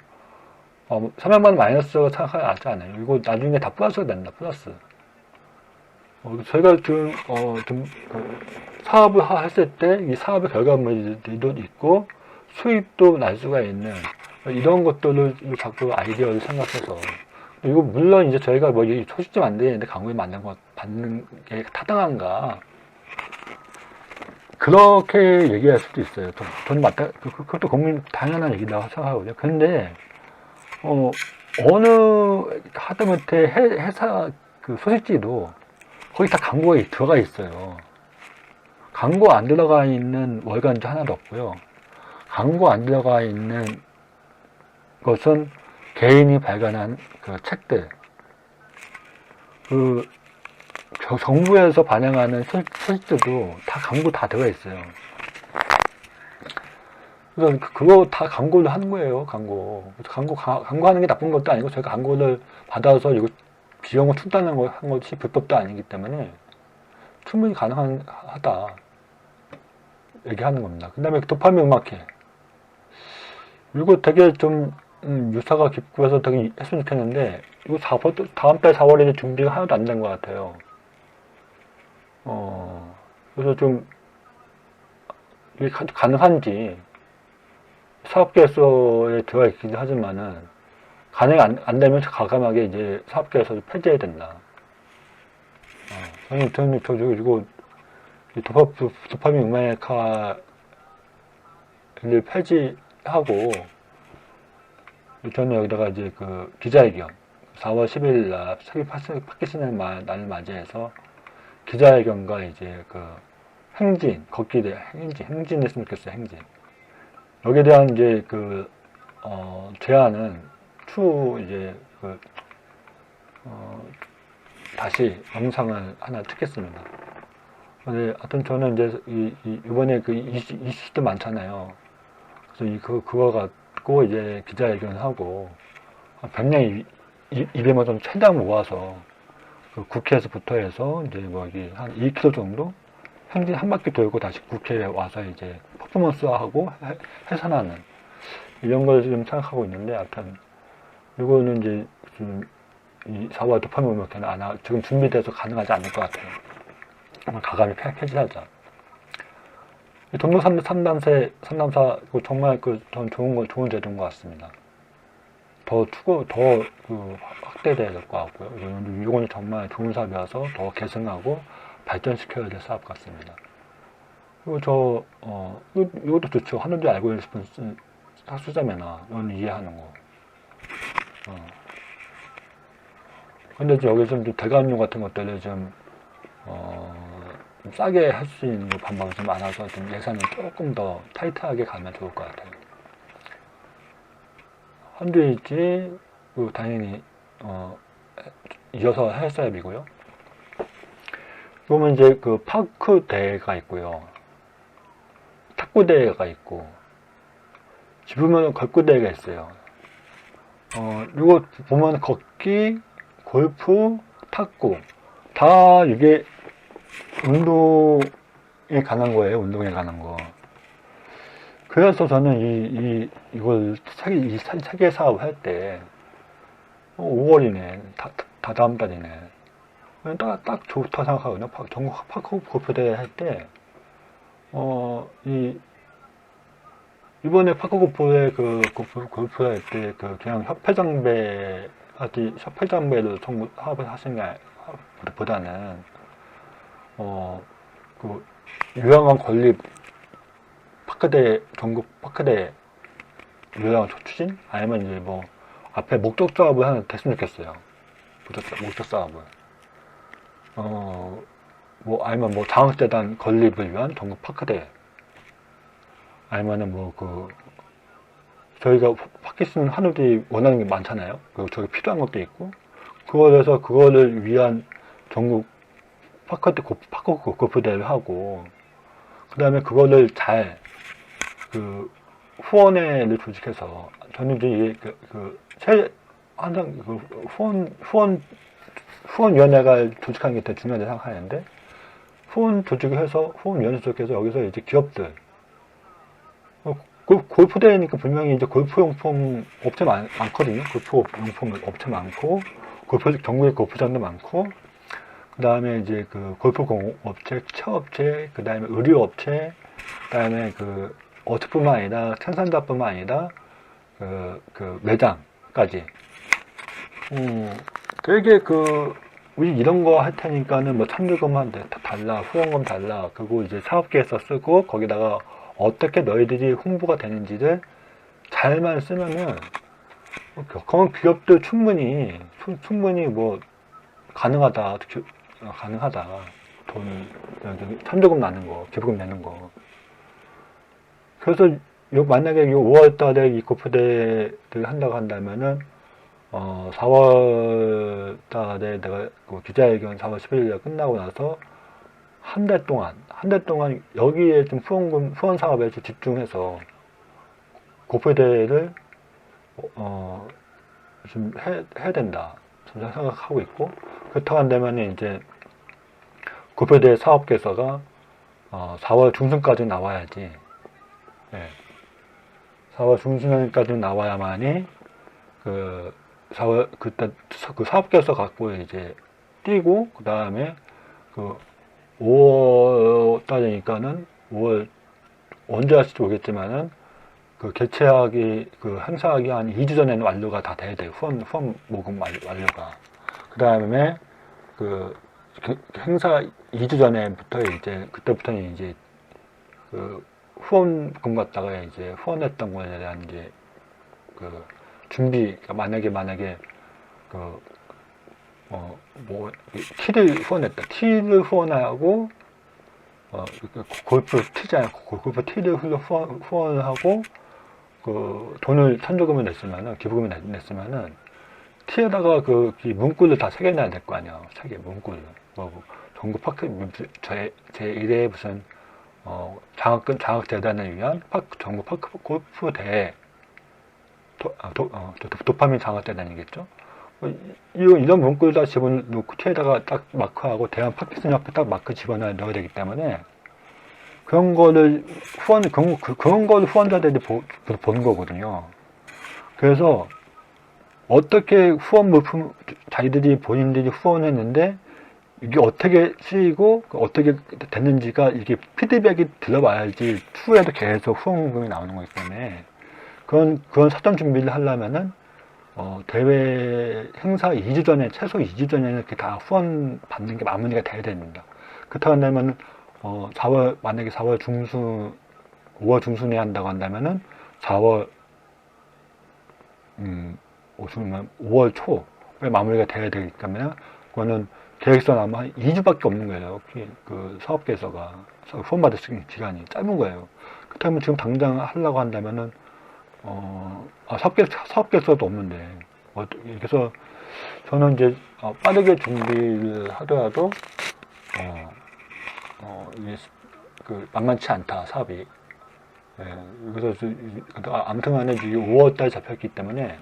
300만 원 마이너스가 생각하지 않아요. 이거 나중에 다 플러스가 된다, 플러스. 저희가 사업을 했을 때 이 사업의 결과물도 있고 수입도 날 수가 있는 이런 것들을 자꾸 아이디어를 생각해서 이거 물론 이제 저희가 소식지 만드는데 광고에 만든 거 받는 게 타당한가? 그렇게 얘기할 수도 있어요. 저는 맞다. 그것도 당연한 얘기라고 생각하거든요. 근데, 어느 하다못해 회사 그 소식지도 거기 다 광고가 들어가 있어요. 광고 안 들어가 있는 월간지 하나도 없고요. 광고 안 들어가 있는 것은 개인이 발간한 그 책들, 그 정부에서 반영하는 소식들도 다 광고 다 들어가 있어요. 그래서 그거 다 광고를 하는 거예요, 광고. 광고하는 게 나쁜 것도 아니고, 저희가 광고를 받아서 이거 비용을 충당한 한 것이 불법도 아니기 때문에 충분히 가능하다. 얘기하는 겁니다. 그 다음에 도파민 음악회. 이거 되게 좀, 유사가 깊고 해서 되게 했으면 좋겠는데, 이거 다음 달 4월에 준비가 하나도 안 된 것 같아요. 그래서 좀, 이게 가능한지, 사업계획서에 들어가 있긴 하지만은, 안 되면 과감하게 이제 사업계획서를 폐지해야 된다. 저는 이거, 도파민 음악회를 폐지하고, 저는 여기다가 이제 그 기자회견, 4월 10일 날 세계 파키스탄 날을 맞이해서 기자회견과 이제 그 행진 했으면 좋겠어요, 행진. 여기에 대한 이제 그, 제안은 이제 다시 영상을 하나 찍겠습니다. 근데 하여튼 저는 이제 이번에 그 이슈도 많잖아요. 그래서 그거 갖고 이제 기자회견하고 100명 200명 좀 최대한 모아서 그 국회에서부터 해서 이제 뭐 여기 한 2km 정도 행진 한 바퀴 돌고 다시 국회에 와서 이제 퍼포먼스하고 해산하는 이런 걸 지금 생각하고 있는데, 하여튼 이거는 이제 지금 이 4월 도파민 음악회는 지금 준비돼서 가능하지 않을 것 같아요. 가감히 폐지하자. 동료 3단사, 정말 전 좋은 제도인 것 같습니다. 더 확대돼야 될 것 같고요. 이거는 정말 좋은 사업이라서 더 개선하고 발전시켜야 될 사업 같습니다. 그리고 이것도 좋죠. 하는지 알고 싶은 학수자매나, 이건 이해하는 거. 근데 여기 좀 대관료 같은 것들을 좀 싸게 할 수 있는 방법이 좀 많아서 좀 예산을 조금 더 타이트하게 가면 좋을 것 같아요. 한주일지 당연히 이어서 헬스앱이고요. 그러면 이제 그 파크 대회가 있고요, 탁구 대회가 있고, 집으면 걸구 대회가 있어요. 이거 보면 걷기, 골프, 탁구 다 이게 운동에 관한 거예요. 운동에 관한 거. 그래서 저는 이걸 세계 사업 할 때 5월이네, 다음 달이네. 딱 좋다 생각하거든요. 전국 파크 골프 대회 할 때, 이번에 파크 골프에 골프 할 때 그냥 협회장배로 사업을 하신 게 보다는, 유형한 건립 전국 파크대 유형한 추진? 아니면 이제 뭐, 앞에 목적 사업을 하나 됐으면 좋겠어요. 목적 사업을. 아니면 뭐, 장학재단 건립을 위한 전국 파크대. 아니면은 저희가 파키스탄 한우들이 원하는 게 많잖아요. 저기 필요한 것도 있고, 그거를 위한 전국 파크 골프대회를 하고, 그 다음에 그거를 잘, 후원회를 조직해서, 저는 이제 항상 후원위원회가 조직하는 게 되게 중요하다고 생각하는데, 후원위원회 조직해서 여기서 이제 기업들, 골프대회니까 분명히 이제 골프용품 업체 많거든요. 골프용품 업체 많고, 전국에 골프장도 많고, 그 다음에 이제 골프 공업체, 체업체, 그 다음에 의류업체, 그 다음에 업체뿐만 아니라 생산자뿐만 아니라 매장까지. 되게 우리 이런 거 할 테니까는 뭐 참여금 다 달라, 후원금 달라. 그리고 이제 사업계에서 쓰고 거기다가 어떻게 너희들이 홍보가 되는지를 잘만 쓰면은 그런 기업도 충분히 뭐 가능하다, 가능하다. 돈 참여금 나는 거, 기부금 내는 거. 그래서 만약에 5월 달에 이 고프대를 한다고 한다면은 4월 달에 내가 기자회견 4월 11일에 끝나고 나서 한 달 동안 여기에 좀 후원 사업에 좀 집중해서 고프대를 좀 해야 된다. 저는 생각하고 있고, 그렇다고 한다면 이제 고프대 사업계서가 4월 중순까지 나와야지. 예. 4월 중순까지 나와야만이 그때 그 사업계서 갖고 이제 뛰고, 그 다음에 5월 달이니까는 5월 언제 할지 모르겠지만은 개최하기 행사하기 한 2주 전에는 완료가 다 돼야 돼요. 후원 모금 완료가. 그 다음에 행사 2주 전에부터 이제 그때부터는 이제 후원금 갖다가 이제 후원했던 거에 대한 이제 준비. 그러니까 만약에 티를 후원했다. 티를 후원하고 골프 티잖아요. 골프 티를 후원하고 돈을 참조금을 냈으면은 기부금을 냈으면은 티에다가 문구를 다 새겨놔야 될 거 아니야. 문구를 전국 파크 제 1회 무슨 장학 재단을 위한 전국 파크 골프 대회 도파민 장학 재단이겠죠. 이런 문구를 다 집어넣고 티에다가 딱 마크하고 대한 파키스탄 옆에 딱 마크 집어넣어야 되기 때문에 그런 거를 그런 걸 후원자들이 보는 거거든요. 그래서 어떻게 후원 물품 자기들이 본인들이 후원했는데 이게 어떻게 쓰이고 어떻게 됐는지가 이게 피드백이 들어와야지 추후에도 계속 후원금이 나오는 거기 때문에 그런 사전 준비를 하려면은 대회 행사 2주 전에 최소 2주 전에는 이렇게 다 후원 받는 게 마무리가 돼야 됩니다. 그렇다고 한다면 만약에 4월 중순 5월 중순에 한다고 한다면은 5월 초에 마무리가 돼야 되기 때문에 그거는 계획서는 아마 2주밖에 없는 거예요. 사업계에서가 후원받을 수 있는 기간이 짧은 거예요. 그렇다면 지금 당장 하려고 한다면은 사업계획서도 없는데 그래서 저는 이제 빠르게 준비를 하더라도 이게 만만치 않다, 사업이. 예, 그래서 아무튼 간에 5월달에 잡혔기 때문에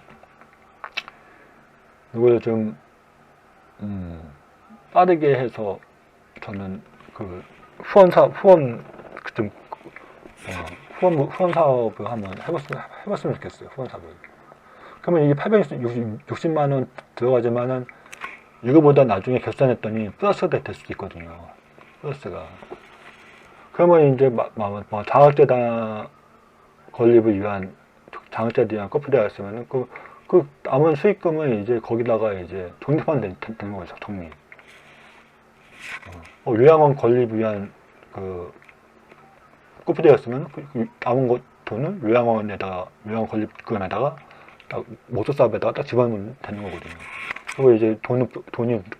이걸 좀 빠르게 해서 저는 후원 사업을 한번 해봤으면 좋겠어요. 후원 사업을. 그러면 이게 860만 원 들어가지만은 이거보다 나중에 결산했더니 플러스가 될 수도 있거든요. 플러스가. 그러면 이제 장학재단 건립을 위한 장학재단 커플대가 있으면은 남은 수익금을 이제 거기다가 이제 적립하면 되는 거죠. 적립. 요양원 건립을 위한 커플대였으면 남은 돈은 요양원 건립 그건에다가 딱 목조 사업에다가 딱 집어넣으면 되는 거거든요. 그리고 이제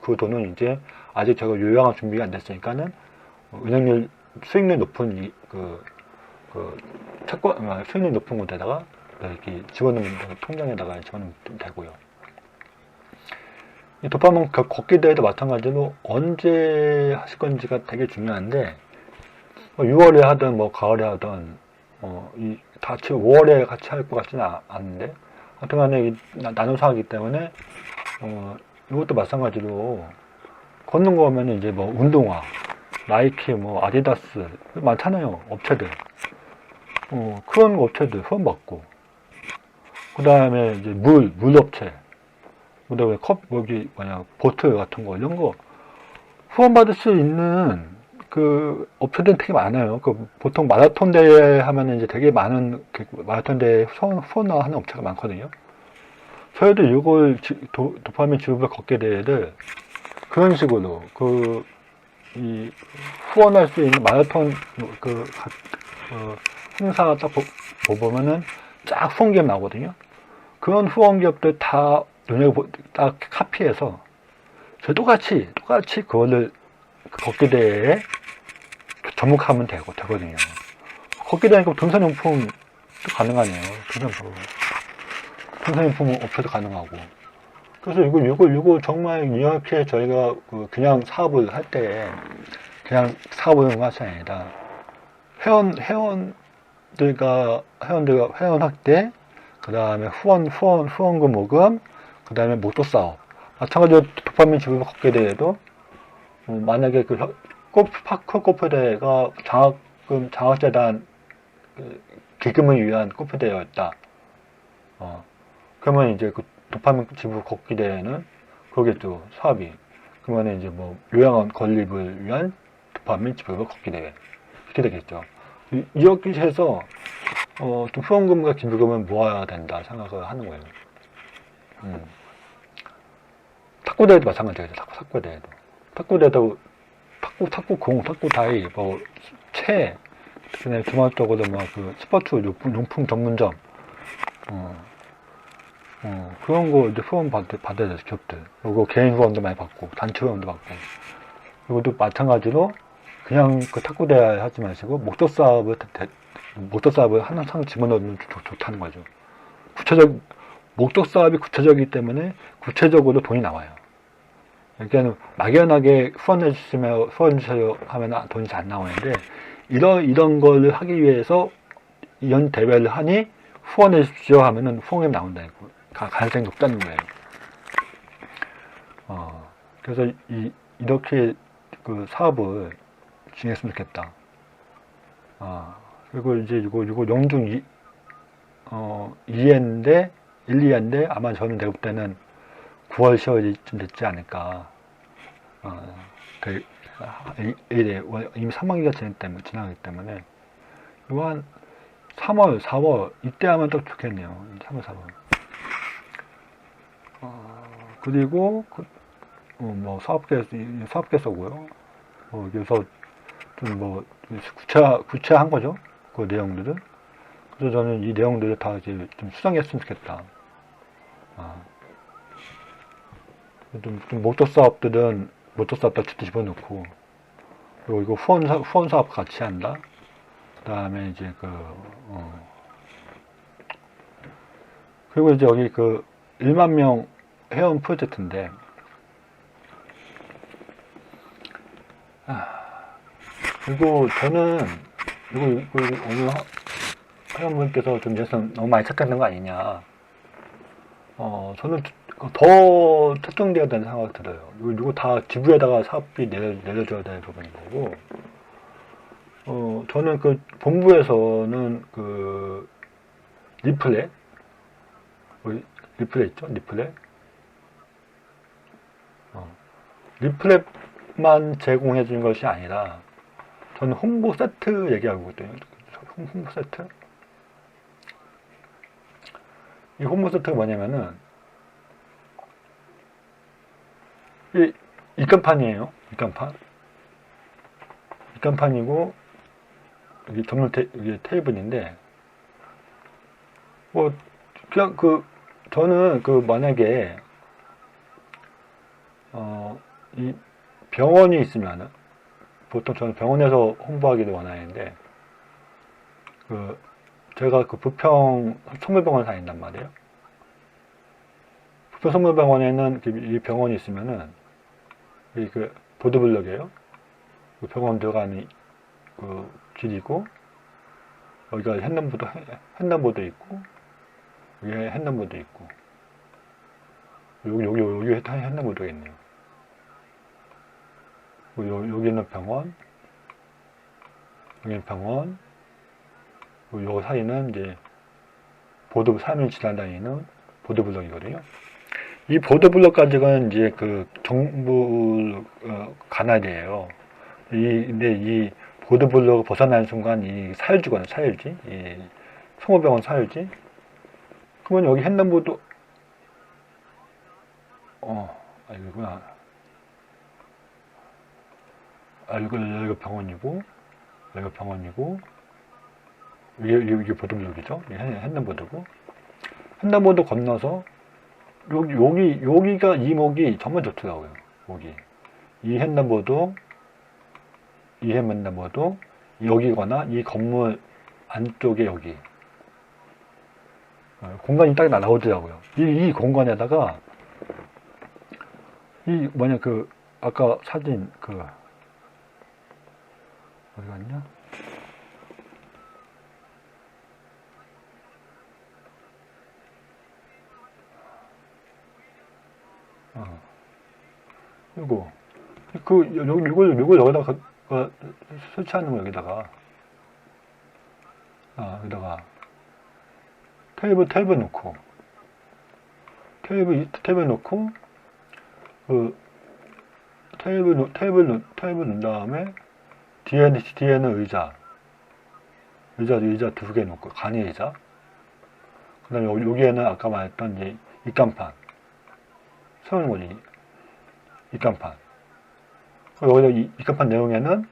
그 돈은 이제 아직 제가 요양원 준비가 안 됐으니까는 은행률 수익률 높은 채권 수익률 높은 곳에다가 이렇게 집어넣으면 통장에다가 집어넣으면 되고요. 이 도파민 걷기 대회도 마찬가지로 언제 하실 건지가 되게 중요한데 6월에 하든 가을에 하든 같이 5월에 같이 할 것 같지는 않은데 하여튼간에 나눠서 하기 때문에 이것도 마찬가지로 걷는 거 보면 이제 운동화, 나이키, 아디다스 많잖아요. 업체들. 그런 업체들 후원 받고 그 다음에 이제 물업체, 그 다음에 보트 같은 거 이런 거 후원 받을 수 있는 업체들은 되게 많아요. 보통 마라톤 대회 하면 이제 되게 많은 마라톤 대회 후원하는 업체가 많거든요. 저희도 이걸 도파민 지구별 걷기 대회를 그런 식으로 이 후원할 수 있는 마라톤 행사 딱 보면은 쫙 후원 기업 나오거든요. 그런 후원 기업들 다 딱 카피해서 저 똑같이 그거를 걷기 대회에 접목하면 되거든요. 걷기 대회니까 등산용품도 가능하네요. 등산용품 업체도 가능하고. 그래서 이거 정말 이렇게 저희가 그냥 사업을 할 때, 그냥 사업을 하는 것이 아니라, 회원들 확대, 그 다음에 후원금 모금, 그 다음에 목도 사업. 마찬가지로 도파민 지불 걷기 대회도, 만약에 파크 골프 대회가 장학재단 기금을 위한 골프 대회였다. 그러면 이제 도파민 지불 걷기 대회는 그거겠죠, 사업이. 그러면 이제 요양원 건립을 위한 도파민 지불 걷기 대회. 이렇게 되겠죠. 이렇게 해서, 좀 후원금과 기부금을 모아야 된다 생각을 하는 거예요. 탁구대회도 마찬가지겠죠, 탁구대회도. 탁구대회도, 탁구공, 탁구다이, 그다음에 주말적으로 스포츠 용품 전문점, 그런 거 이제 후원 받아야 돼, 기업들. 그리고 개인 후원도 많이 받고, 단체 후원도 받고. 이것도 마찬가지로 그냥 탁구대회 하지 마시고, 목적 사업을 항상 집어넣으면 좋다는 거죠. 목적 사업이 구체적이기 때문에 구체적으로 돈이 나와요. 그러니까 막연하게 후원해 주세요 하면 돈이 잘 안 나오는데, 이런 걸 하기 위해서 이런 대회를 하니 후원해 주십시오 하면은 후원금이 나온다는 거. 가능성이 높다는 거예요. 그래서 이렇게 사업을 진행했으면 좋겠다. 그리고 이제 이거 영중 2회인데 1, 2회인데 아마 저는 내가 볼 때는 9월, 10월이 됐지 않을까. 이미 3학기가 지나가기 때문에 이거 한 3월, 4월 이때 하면 또 좋겠네요. 3월, 4월. 그리고 사업계서고요. 여기서 좀 구체한 거죠. 그 내용들은. 그래서 저는 이 내용들을 다 이제 좀 수정했으면 좋겠다. 좀 목적 사업들은 목적 사업 다 집어넣고, 그리고 이거 후원 사업 같이 한다. 그 다음에 이제 그리고 이제 여기 1만 명 회원 프로젝트인데, 그리고 저는 오늘 회원분께서 좀 예산 너무 많이 착각한 거 아니냐. 저는 더 특정되어야 되는 생각이 들어요. 이거 다 지부에다가 사업비 내려줘야 되는 부분인 거고, 저는 본부에서는 리플렛 있죠? 리플렛만 제공해 주는 것이 아니라, 저는 홍보 세트 얘기하고 있거든요. 홍보 세트? 이 홍보 세트가 뭐냐면은, 입간판이에요. 입간판이고, 여기 전문 이게 테이블인데, 그냥 저는 만약에, 이 병원이 있으면은, 보통 저는 병원에서 홍보하기도 원하는데, 제가 부평 성모병원 다닌단 말이에요. 부평 성모병원에는 이 병원이 있으면은, 보도블럭이에요. 병원 들어가는 길이고, 여기가 횡단보도 있고, 위에 횡단보도 있고, 여기 횡단보도가 있네요. 여기는 병원, 여기는 병원, 요 사이는 이제 사람이 지나다니는 보도블럭이거든요. 이 보도블럭까지는 이제 정부 관할이에요. 근데 이 보도블럭을 벗어나는 순간 이 사유지, 이 성모병원 사유지. 그러면 여기 횡단보도, 여기구나. 여기가 병원이고, 여기가 병원이고, 이게 보도블록이죠? 횡단보도고, 횡단보도 건너서, 여기가 이목이 정말 좋더라고요. 여기. 이 횡단보도, 여기거나 이 건물 안쪽에 여기. 공간이 딱 나오더라고요. 이 공간에다가, 아까 사진, 어디 갔냐? 이걸 여기다가, 설치하는 거 여기다가. 여기다가, 테이블 놓고, 테이블 놓고, 테이블 놓은 다음에, 뒤에는 의자 두 개 놓고, 간이 의자. 그 다음에 여기에는 아까 말했던 입간판. 세우는 거지, 입간판. 여기다 입간판 내용에는,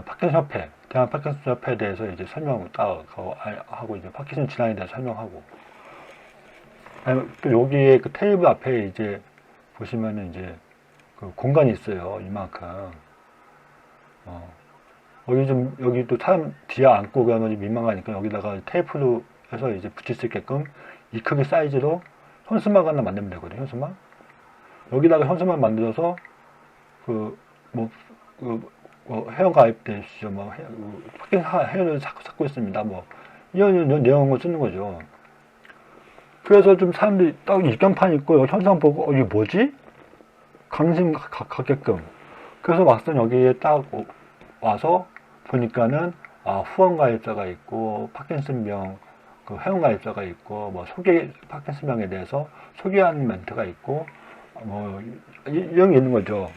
파킨슨 협회, 대한 파킨슨 협회에 대해서 이제 설명을 딱 하고, 이제 파킨슨 질환에 대해서 설명하고. 또 여기에 그 테이블 앞에 이제, 보시면은 이제, 그 공간이 있어요, 이만큼. 여기도 사람 뒤에 앉고 그러면 민망하니까 여기다가 테이프로 해서 이제 붙일 수 있게끔 이 크기 사이즈로 현수막 하나 만들면 되거든요, 현수막. 여기다가 현수막 만들어서, 회원 가입되시죠, 회원을 찾고 있습니다, 이런 내용을 쓰는 거죠. 그래서 좀 사람들이 딱 입간판 있고, 현상 보고, 이게 뭐지? 관심 갖게끔. 그래서 막상 여기에 딱 와서 보니까는, 후원 가입자가 있고, 파킨슨병, 회원 가입자가 있고, 파킨슨병에 대해서 소개하는 멘트가 있고, 이런 게 있는 거죠.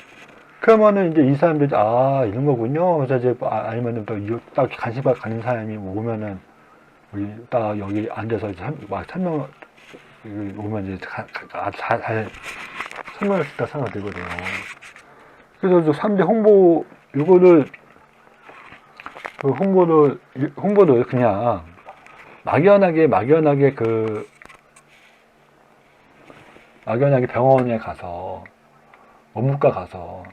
그러면은 이제 이 사람들이, 이런 거군요. 그래서 이제, 아니면은 딱 관심 가는 사람이 오면은, 여기 앉아서 설명, 오면 이제 잘 설명을 듣다 생각이 되거든요. 그래서 사람들이 홍보를 그냥 막연하게 병원에 가서, 원무과 가서,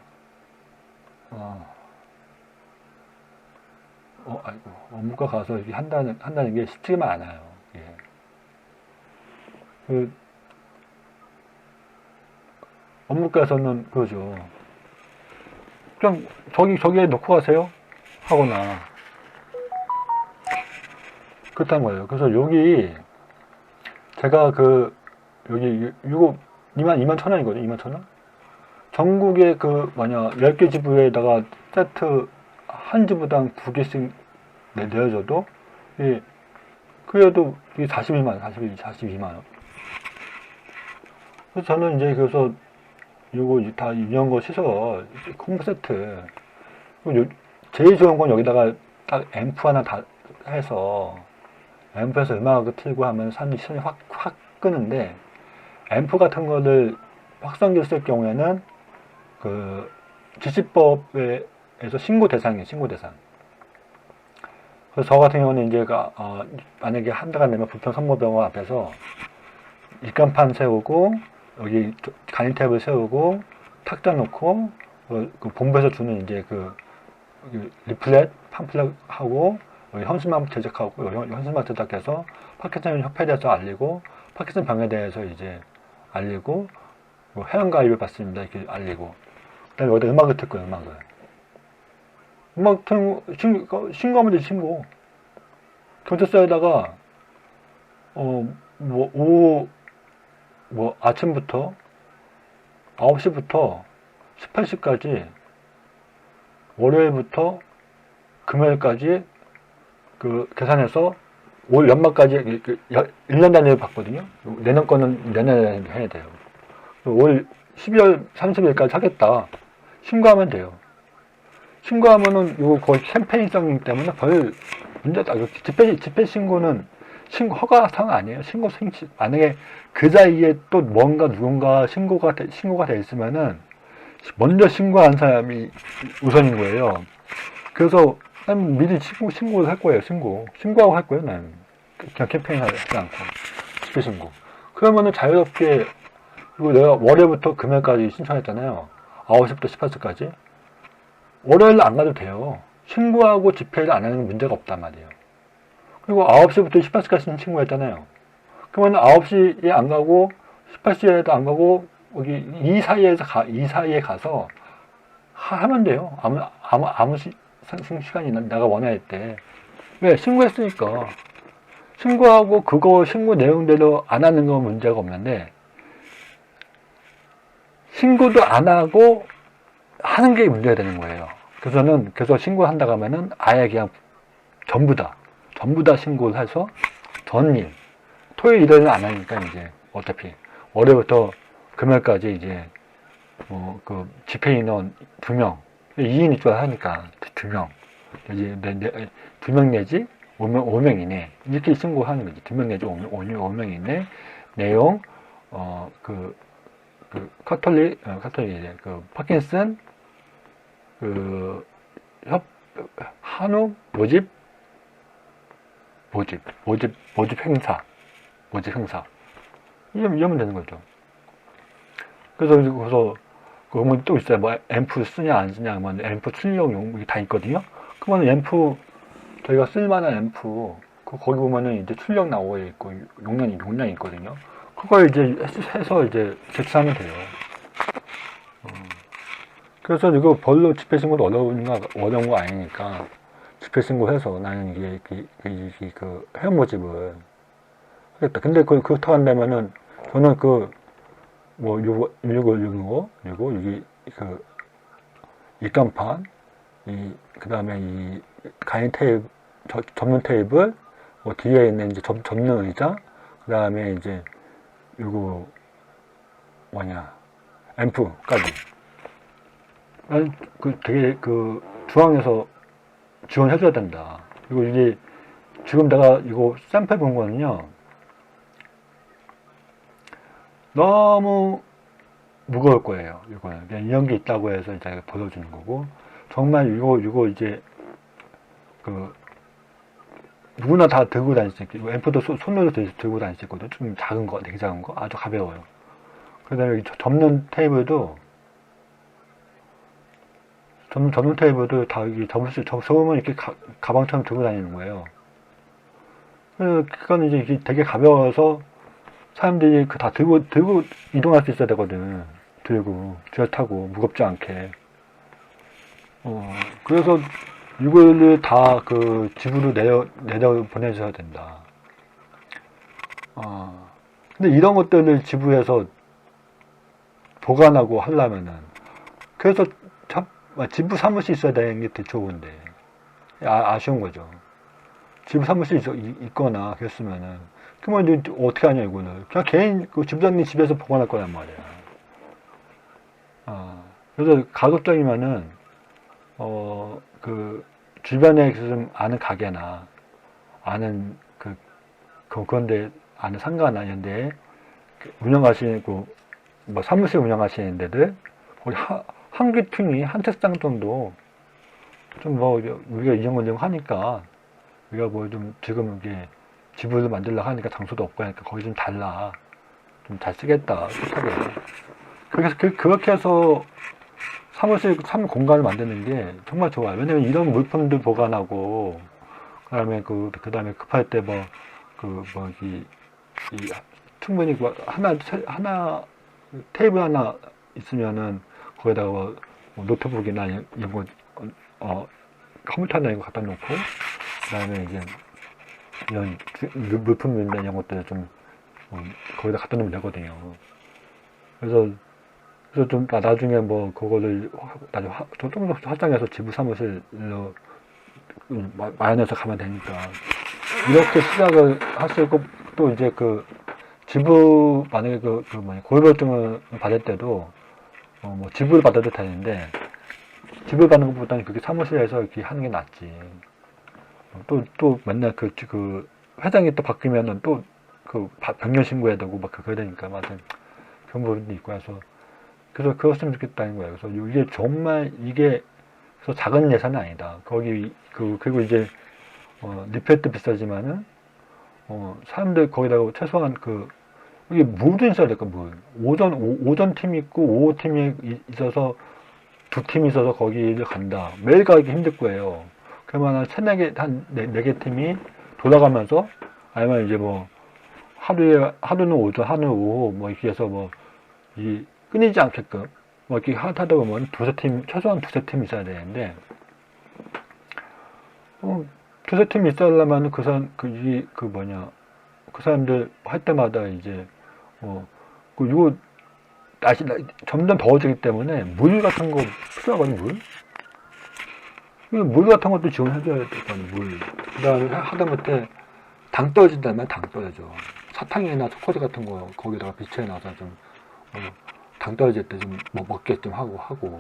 원무과 가서 이렇게 한다는 게 쉽지가 않아요. 원무과에서는 그러죠. 그냥 저기에 놓고 가세요 하거나 그렇다는 거예요. 그래서 여기 제가 여기 이거 21,000원이거든요. 21,000원. 전국에 10개 지부에다가 세트 한 지부당 2개씩 내어줘도 그래도 이게 42만 원. 그래서 저는 이제 이거 다 이런 거 시설 콤보 세트. 제일 좋은 건 여기다가 딱 앰프 하나 다 해서 앰프에서 음악을 틀고 하면 사람들이 시선이 확 끄는데, 앰프 같은 거를 확성기를 쓸 경우에는 지시법에서 신고 대상이에요. 신고 대상. 그래서 저 같은 경우는 이제 만약에 한 달간 내면 부평성모병원 앞에서 입간판 세우고, 여기 간이 탭을 세우고, 탁자 놓고, 본부에서 주는 이제 리플렛, 팜플렛 하고, 여기 현수막 제작하고, 현수막 제작해서 파킨슨 협회에 대해서 알리고, 파킨슨 병에 대해서 이제 알리고, 회원가입을 받습니다. 이렇게 알리고. 그 다음에 여기다 음악을 틀 거예요, 음악을. 음악 틀고, 신고하면 되지, 신고. 경찰서에다가, 아침부터 9시부터 18시까지 월요일부터 금요일까지 계산해서 올 연말까지 1년 단위로 받거든요. 내년 거는 내년에 해야 돼요. 올 12월 30일까지 하겠다. 신고하면 돼요. 신고하면은 이거 거의 캠페인성이기 때문에 별 문제다. 집회 신고는 허가사항 아니에요. 만약에 그 사이에 또 누군가 신고가 돼 있으면은 먼저 신고한 사람이 우선인 거예요. 그래서 난 미리 신고를 할 거예요. 신고하고 할 거예요. 난 그냥 캠페인 하지 않고 집회 신고. 그러면은 자유롭게, 그리고 내가 월요일부터 금요일까지 신청했잖아요. 9시부터 18시까지. 월요일 안 가도 돼요. 신고하고 집회를 안 하는 문제가 없단 말이에요. 그리고 9시부터 18시까지 신고했잖아요. 그러면 9시에 안 가고 18시에도 안 가고 여기 이 사이에 가서 하면 돼요. 아무 시간이 내가 원할 때. 왜? 신고했으니까. 신고하고 그거 신고 내용대로 안 하는 건 문제가 없는데, 신고도 안 하고 하는 게 문제가 되는 거예요. 그래서 신고한다고 하면은 아예 그냥 전부 다 신고를 해서 전일, 토요일, 일요일은 안 하니까 이제 어차피 월요일부터 금요일까지 이제 그 집회 인원 2명, 2인 1조를 하니까 2명, 이제 2명 내지 5명 이내 이렇게 신고하는 거지. 2명 내지 5명 이내 내용, 카톨릭 그 파킨슨 한우 모집 행사 이러면 되는 거죠. 그래서 그러면 또 있어요. 뭐 앰프 쓰냐 안 쓰냐, 뭐 앰프 출력용 다 있거든요. 그러면 앰프 저희가 쓸만한 앰프 거기 보면은 이제 출력 나오고 있고 용량이 있거든요. 그걸 이제 해서 이제 제출하면 돼요. 그래서 이거 별로 집회 신고도 어려운 거 아니니까 집회 신고해서 나는 이게 그 회원 모집을 하겠다. 근데 그렇다고 한다면은 저는 요거 여기 입간판, 그 다음에 이 가인 테이블, 접는 테이블, 뒤에 있는 이제 접는 의자, 그 다음에 이제 요거 앰프까지. 되게 중앙에서 지원해줘야 된다. 그리고 이게 지금 내가 이거 샘플 본 거는요, 너무 무거울 거예요. 이거는 그냥 이런 게 있다고 해서 이제 보여주는 거고, 정말 이거 이제 누구나 다 들고 다닐 수 있게, 앰프도 손으로 들고 다닐 수 있거든. 좀 작은 거, 되게 작은 거, 아주 가벼워요. 그 다음에 여기 접는 테이블도 다 여기 접으면 이렇게 가방처럼 들고 다니는 거예요. 그건 이제 이게 되게 가벼워서 사람들이 다 들고 이동할 수 있어야 되거든. 들고 타고 무겁지 않게. 그래서 이거를 다 집으로 내려 보내줘야 된다. 근데 이런 것들을 지부에서 보관하고 하려면은, 그래서 지부 사무실 있어야 되는 게 되게 좋은데, 아쉬운 거죠. 지부 사무실 있거나 그랬으면은, 그러면 이제 어떻게 하냐, 이거는. 그냥 개인, 집사님 집에서 보관할 거란 말이야. 그래서 가급적이면은, 주변에 좀 아는 가게나, 아는 그런데, 아는 상가나 이런 데 운영하시는, 사무실 운영하시는 데들, 거기 한 귀퉁이, 한 책상 정도, 우리가 이런 거 하니까, 우리가 좀 지금 이게 지부를 만들려고 하니까 장소도 없고 하니까 거기 좀 달라. 좀 잘 쓰겠다. 좋다게. 그래서 그렇게 해서 사무실 공간을 만드는 게 정말 좋아요. 왜냐면 이런 물품들 보관하고, 그 다음에 급할 때 충분히 테이블 하나 있으면은 거기다가 노트북이나 이런 거, 컴퓨터나 이런 거 갖다 놓고, 그 다음에 이제 이런 물품이나 이런 것들 좀 거기다 갖다 놓으면 되거든요. 그래서 좀 나중에 그거를 좀 더 확장해서 지부 사무실로 마련해서 가면 되니까 이렇게 시작을 하시고, 또 이제 지부 만약에 고유별증을 받을 때도 지부를 받아도 되는데, 지부를 받는 것보다는 그렇게 사무실에서 이렇게 하는 게 낫지. 또 맨날 회장이 또 바뀌면은 또 변경 신고해야 되고 그래야 되니까, 맞아. 그런 부분도 있고 해서 그래서 그랬으면 좋겠다는 거예요. 그래서 이게 정말 이게 그래서 작은 예산은 아니다. 거기 그리고 이제 리페트 비싸지만은 사람들 거기다가 최소한 이게 물도 있어야 될까 물. 오전 팀이 있고 오후 팀이 있어서 두 팀이 있어서 거기를 간다. 매일 가기 힘들 거예요. 그러면 한 세네 개, 한 네 개 팀이 돌아가면서 아니면 이제 뭐 하루는 오전, 하루는 오후 뭐 이렇게 해서 이 끊이지 않게끔 뭐 이렇게 하다 보면 두세 팀, 최소한 두세 팀 있어야 되는데 두세 팀 있으려면 그 사람들 할 때마다 이제 이거 점점 더워지기 때문에 물 같은 거 필요하거든. 물 같은 것도 지원해줘야 될 거 아니야. 물. 그 다음에 하다못해 당 떨어진다면 당 떨어져. 사탕이나 초코드 같은 거 거기다가 비춰 놔서 좀 당 떨어질 때 좀 먹게끔 하고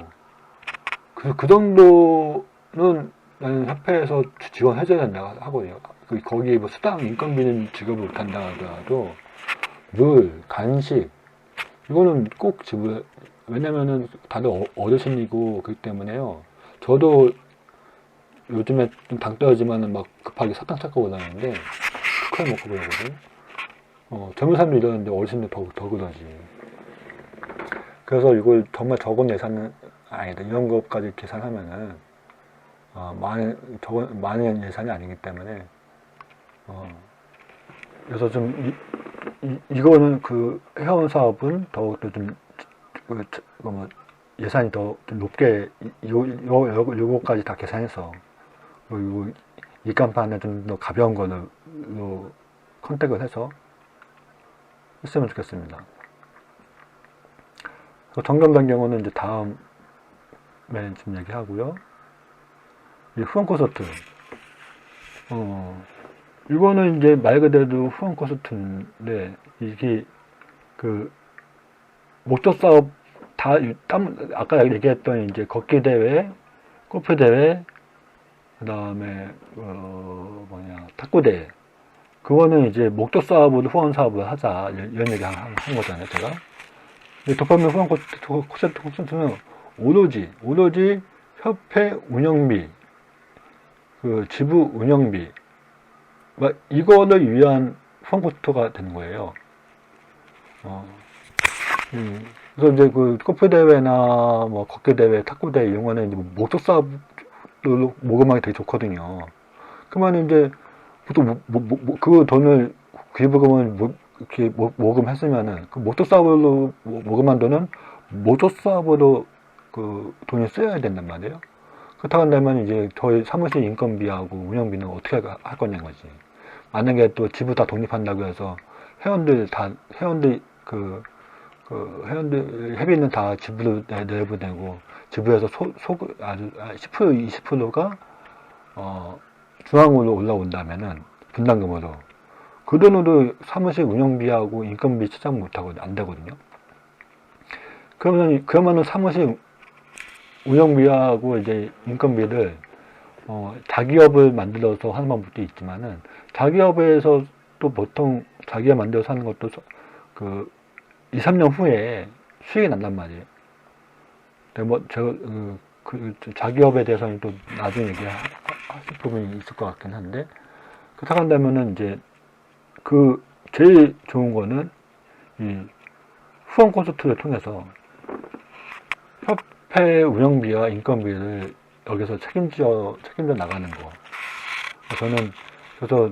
그 정도는 나는 협회에서 지원해줘야 된다고 하거든요. 거기 뭐 수당 인건비는 지급을 못한다 하더라도 물, 간식 이거는 꼭 왜냐면은 다들 어르신이고 그렇기 때문에요. 저도 요즘에 좀 당 떨어지면은 막 급하게 사탕 찾고 올라가는데 그걸 먹고 그러거든. 젊은 사람도 이러는데 어르신들 더 그러지. 그래서 이걸 정말 적은 예산은 아니다. 이런 것까지 계산하면은 많은 예산이 아니기 때문에 그래서 좀 이거는 회원 사업은 더욱더 좀 예산이 더 좀 높게 요거까지 다 계산해서 그리고 일간판에 좀 더 가벼운 걸로 컨택을 해서 했으면 좋겠습니다. 정전 변경은 이제 다음에 좀 얘기하고요. 이 후원 콘서트. 이거는 이제 말 그대로 후원 콘서트인데, 이게 목적 사업 아까 얘기했던 이제 걷기 대회, 골프 대회, 그 다음에, 탁구 대회. 그거는 이제 목적 사업으로 후원 사업을 하자. 이런 얘기 한 거잖아요, 제가. 도파민 후원 콘서트는 오로지 협회 운영비, 지부 운영비, 이거를 위한 후원 콘서트가 되는 거예요. 그래서 이제 골프 대회나 걷기 대회, 탁구 대회 이런 거는 이제 목적 사업으로 모금하기 되게 좋거든요. 그러면 이제 보통 그 돈을 기부금을 이렇게 모금했으면은 그 목적 사업으로 모금한 돈은 목적 사업으로 돈이 쓰여야 된단 말이에요. 그렇다고 한다면 이제 저희 사무실 인건비하고 운영비는 어떻게 할 거냐는 거지. 만약에 또 지부 다 독립한다고 해서 회원들 회비는 다 지부로 내보내고 지부에서 아주 10% 20%가 중앙으로 올라온다면은 분담금으로 그 돈으로 사무실 운영비하고 인건비 차장 못하고 안 되거든요. 그러면은 사무실 운영비하고 이제 인건비를 자기업을 만들어서 하는 방법도 있지만은 자기업에서 또 보통 자기업 만들어서 하는 것도 2, 3년 후에 수익이 난단 말이에요. 자기업에 대해서는 또 나중에 얘기하실 부분이 있을 것 같긴 한데, 그렇다고 한다면은 이제, 제일 좋은 거는, 이 후원 콘서트를 통해서 협회 운영비와 인건비를 여기서 책임져 나가는 거. 그래서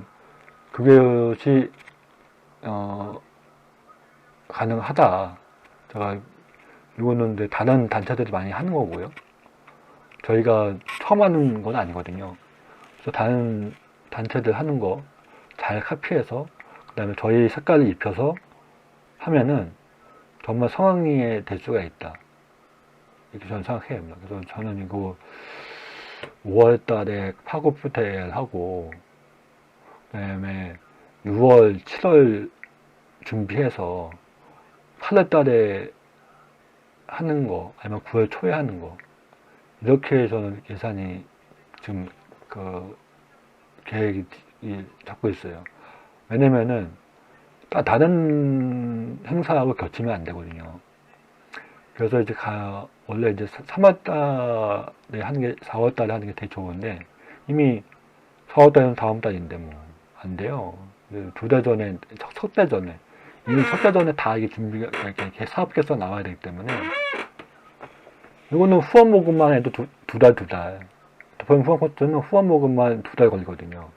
그것이, 가능하다. 제가 이거는 이제 다른 단체들이 많이 하는 거고요. 저희가 처음 하는 건 아니거든요. 그래서 다른 단체들 하는 거 잘 카피해서 그 다음에 저희 색깔을 입혀서 하면은 정말 성황리에 될 수가 있다. 이렇게 저는 생각해요. 그래서 저는 이거 5월 달에 파고프 대회를 하고 그 다음에 6월, 7월 준비해서 8월 달에 하는 거, 아니면 9월 초에 하는 거, 이렇게 저는 예산이 지금 계획이 잡고 있어요. 왜냐면은 다른 행사하고 겹치면 안 되거든요. 그래서 이제 원래 이제 3월달에 하는 게, 4월달에 하는 게 되게 좋은데, 이미 4월달이면 다음 달인데 뭐, 안 돼요. 2달 전에, 첫 달 전에, 이미 첫 달 전에 다 이게 준비가, 이렇게 사업 계획서 나와야 되기 때문에, 이거는 후원 모금만 해도 두 달. 대표님 후원 코스는 후원 모금만 2달 걸리거든요.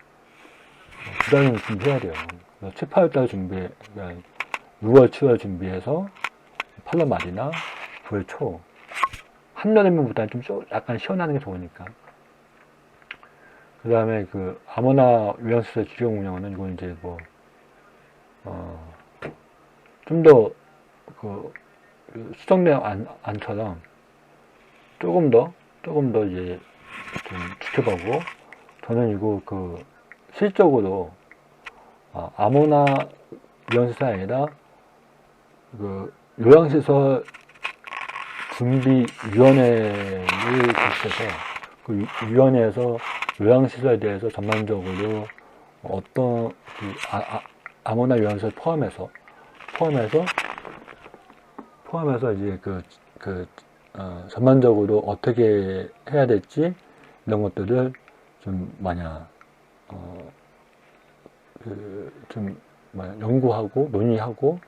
2달은 준비해야 돼요. 7, 8달 준비, 6월, 7월 준비해서 8월 말이나 9월 초. 한여름보다는 좀 약간 시원하는 게 좋으니까. 그 다음에 아무나 요양시설 주용 운영은 이건 이제 뭐, 좀 더, 수정령 안처럼 조금 더 이제 좀 지켜보고, 저는 이거 실적으로, 아무나 요양시설이 아니라, 요양시설 준비위원회를 개최해서, 위원회에서 요양시설에 대해서 전반적으로 어떤, 아무나 요양시설 포함해서 이제 전반적으로 어떻게 해야 될지, 이런 것들을 좀 연구하고 논의하고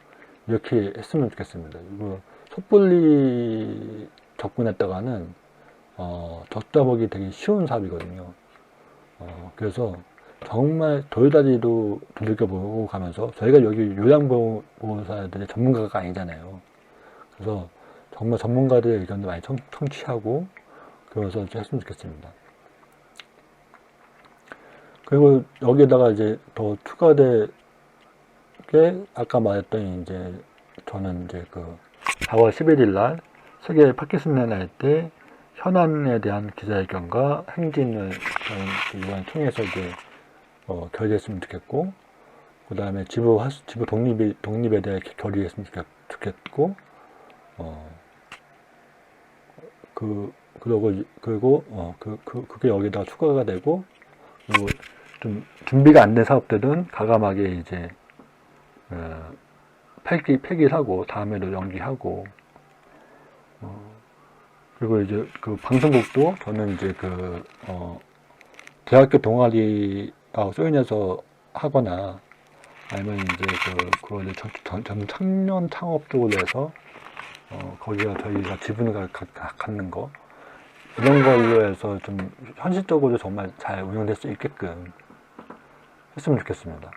이렇게 했으면 좋겠습니다. 이거 섣불리 접근했다가는 적다 보기 되게 쉬운 사업이거든요. 그래서 정말 돌다리로 두들겨보고 가면서, 저희가 여기 요양보호사들의 전문가가 아니잖아요. 그래서 정말 전문가들의 의견도 많이 청취하고 그러면서 했으면 좋겠습니다. 그리고 여기에다가 이제 더 추가될 게, 아까 말했던 이제 저는 이제 4월 11일 날 세계 파킨슨 날 때 현안에 대한 기자회견과 행진을 저는 이번 통해서 이제 결의했으면 좋겠고, 그 다음에 지부 독립에 대해 결의했으면 좋겠고, 그게 여기다가 추가가 되고, 그리고 좀 준비가 안 된 사업들은 과감하게 이제 폐기를 하고 다음에도 연기하고, 그리고 이제 방송국도 저는 이제 대학교 동아리하고 조인해서 하거나, 아니면 이제 그거를 청년 창업 쪽으로 해서 거기가 저희가 지분을 갖는 거, 이런 걸로 해서 좀 현실적으로 정말 잘 운영될 수 있게끔 했으면 좋겠습니다.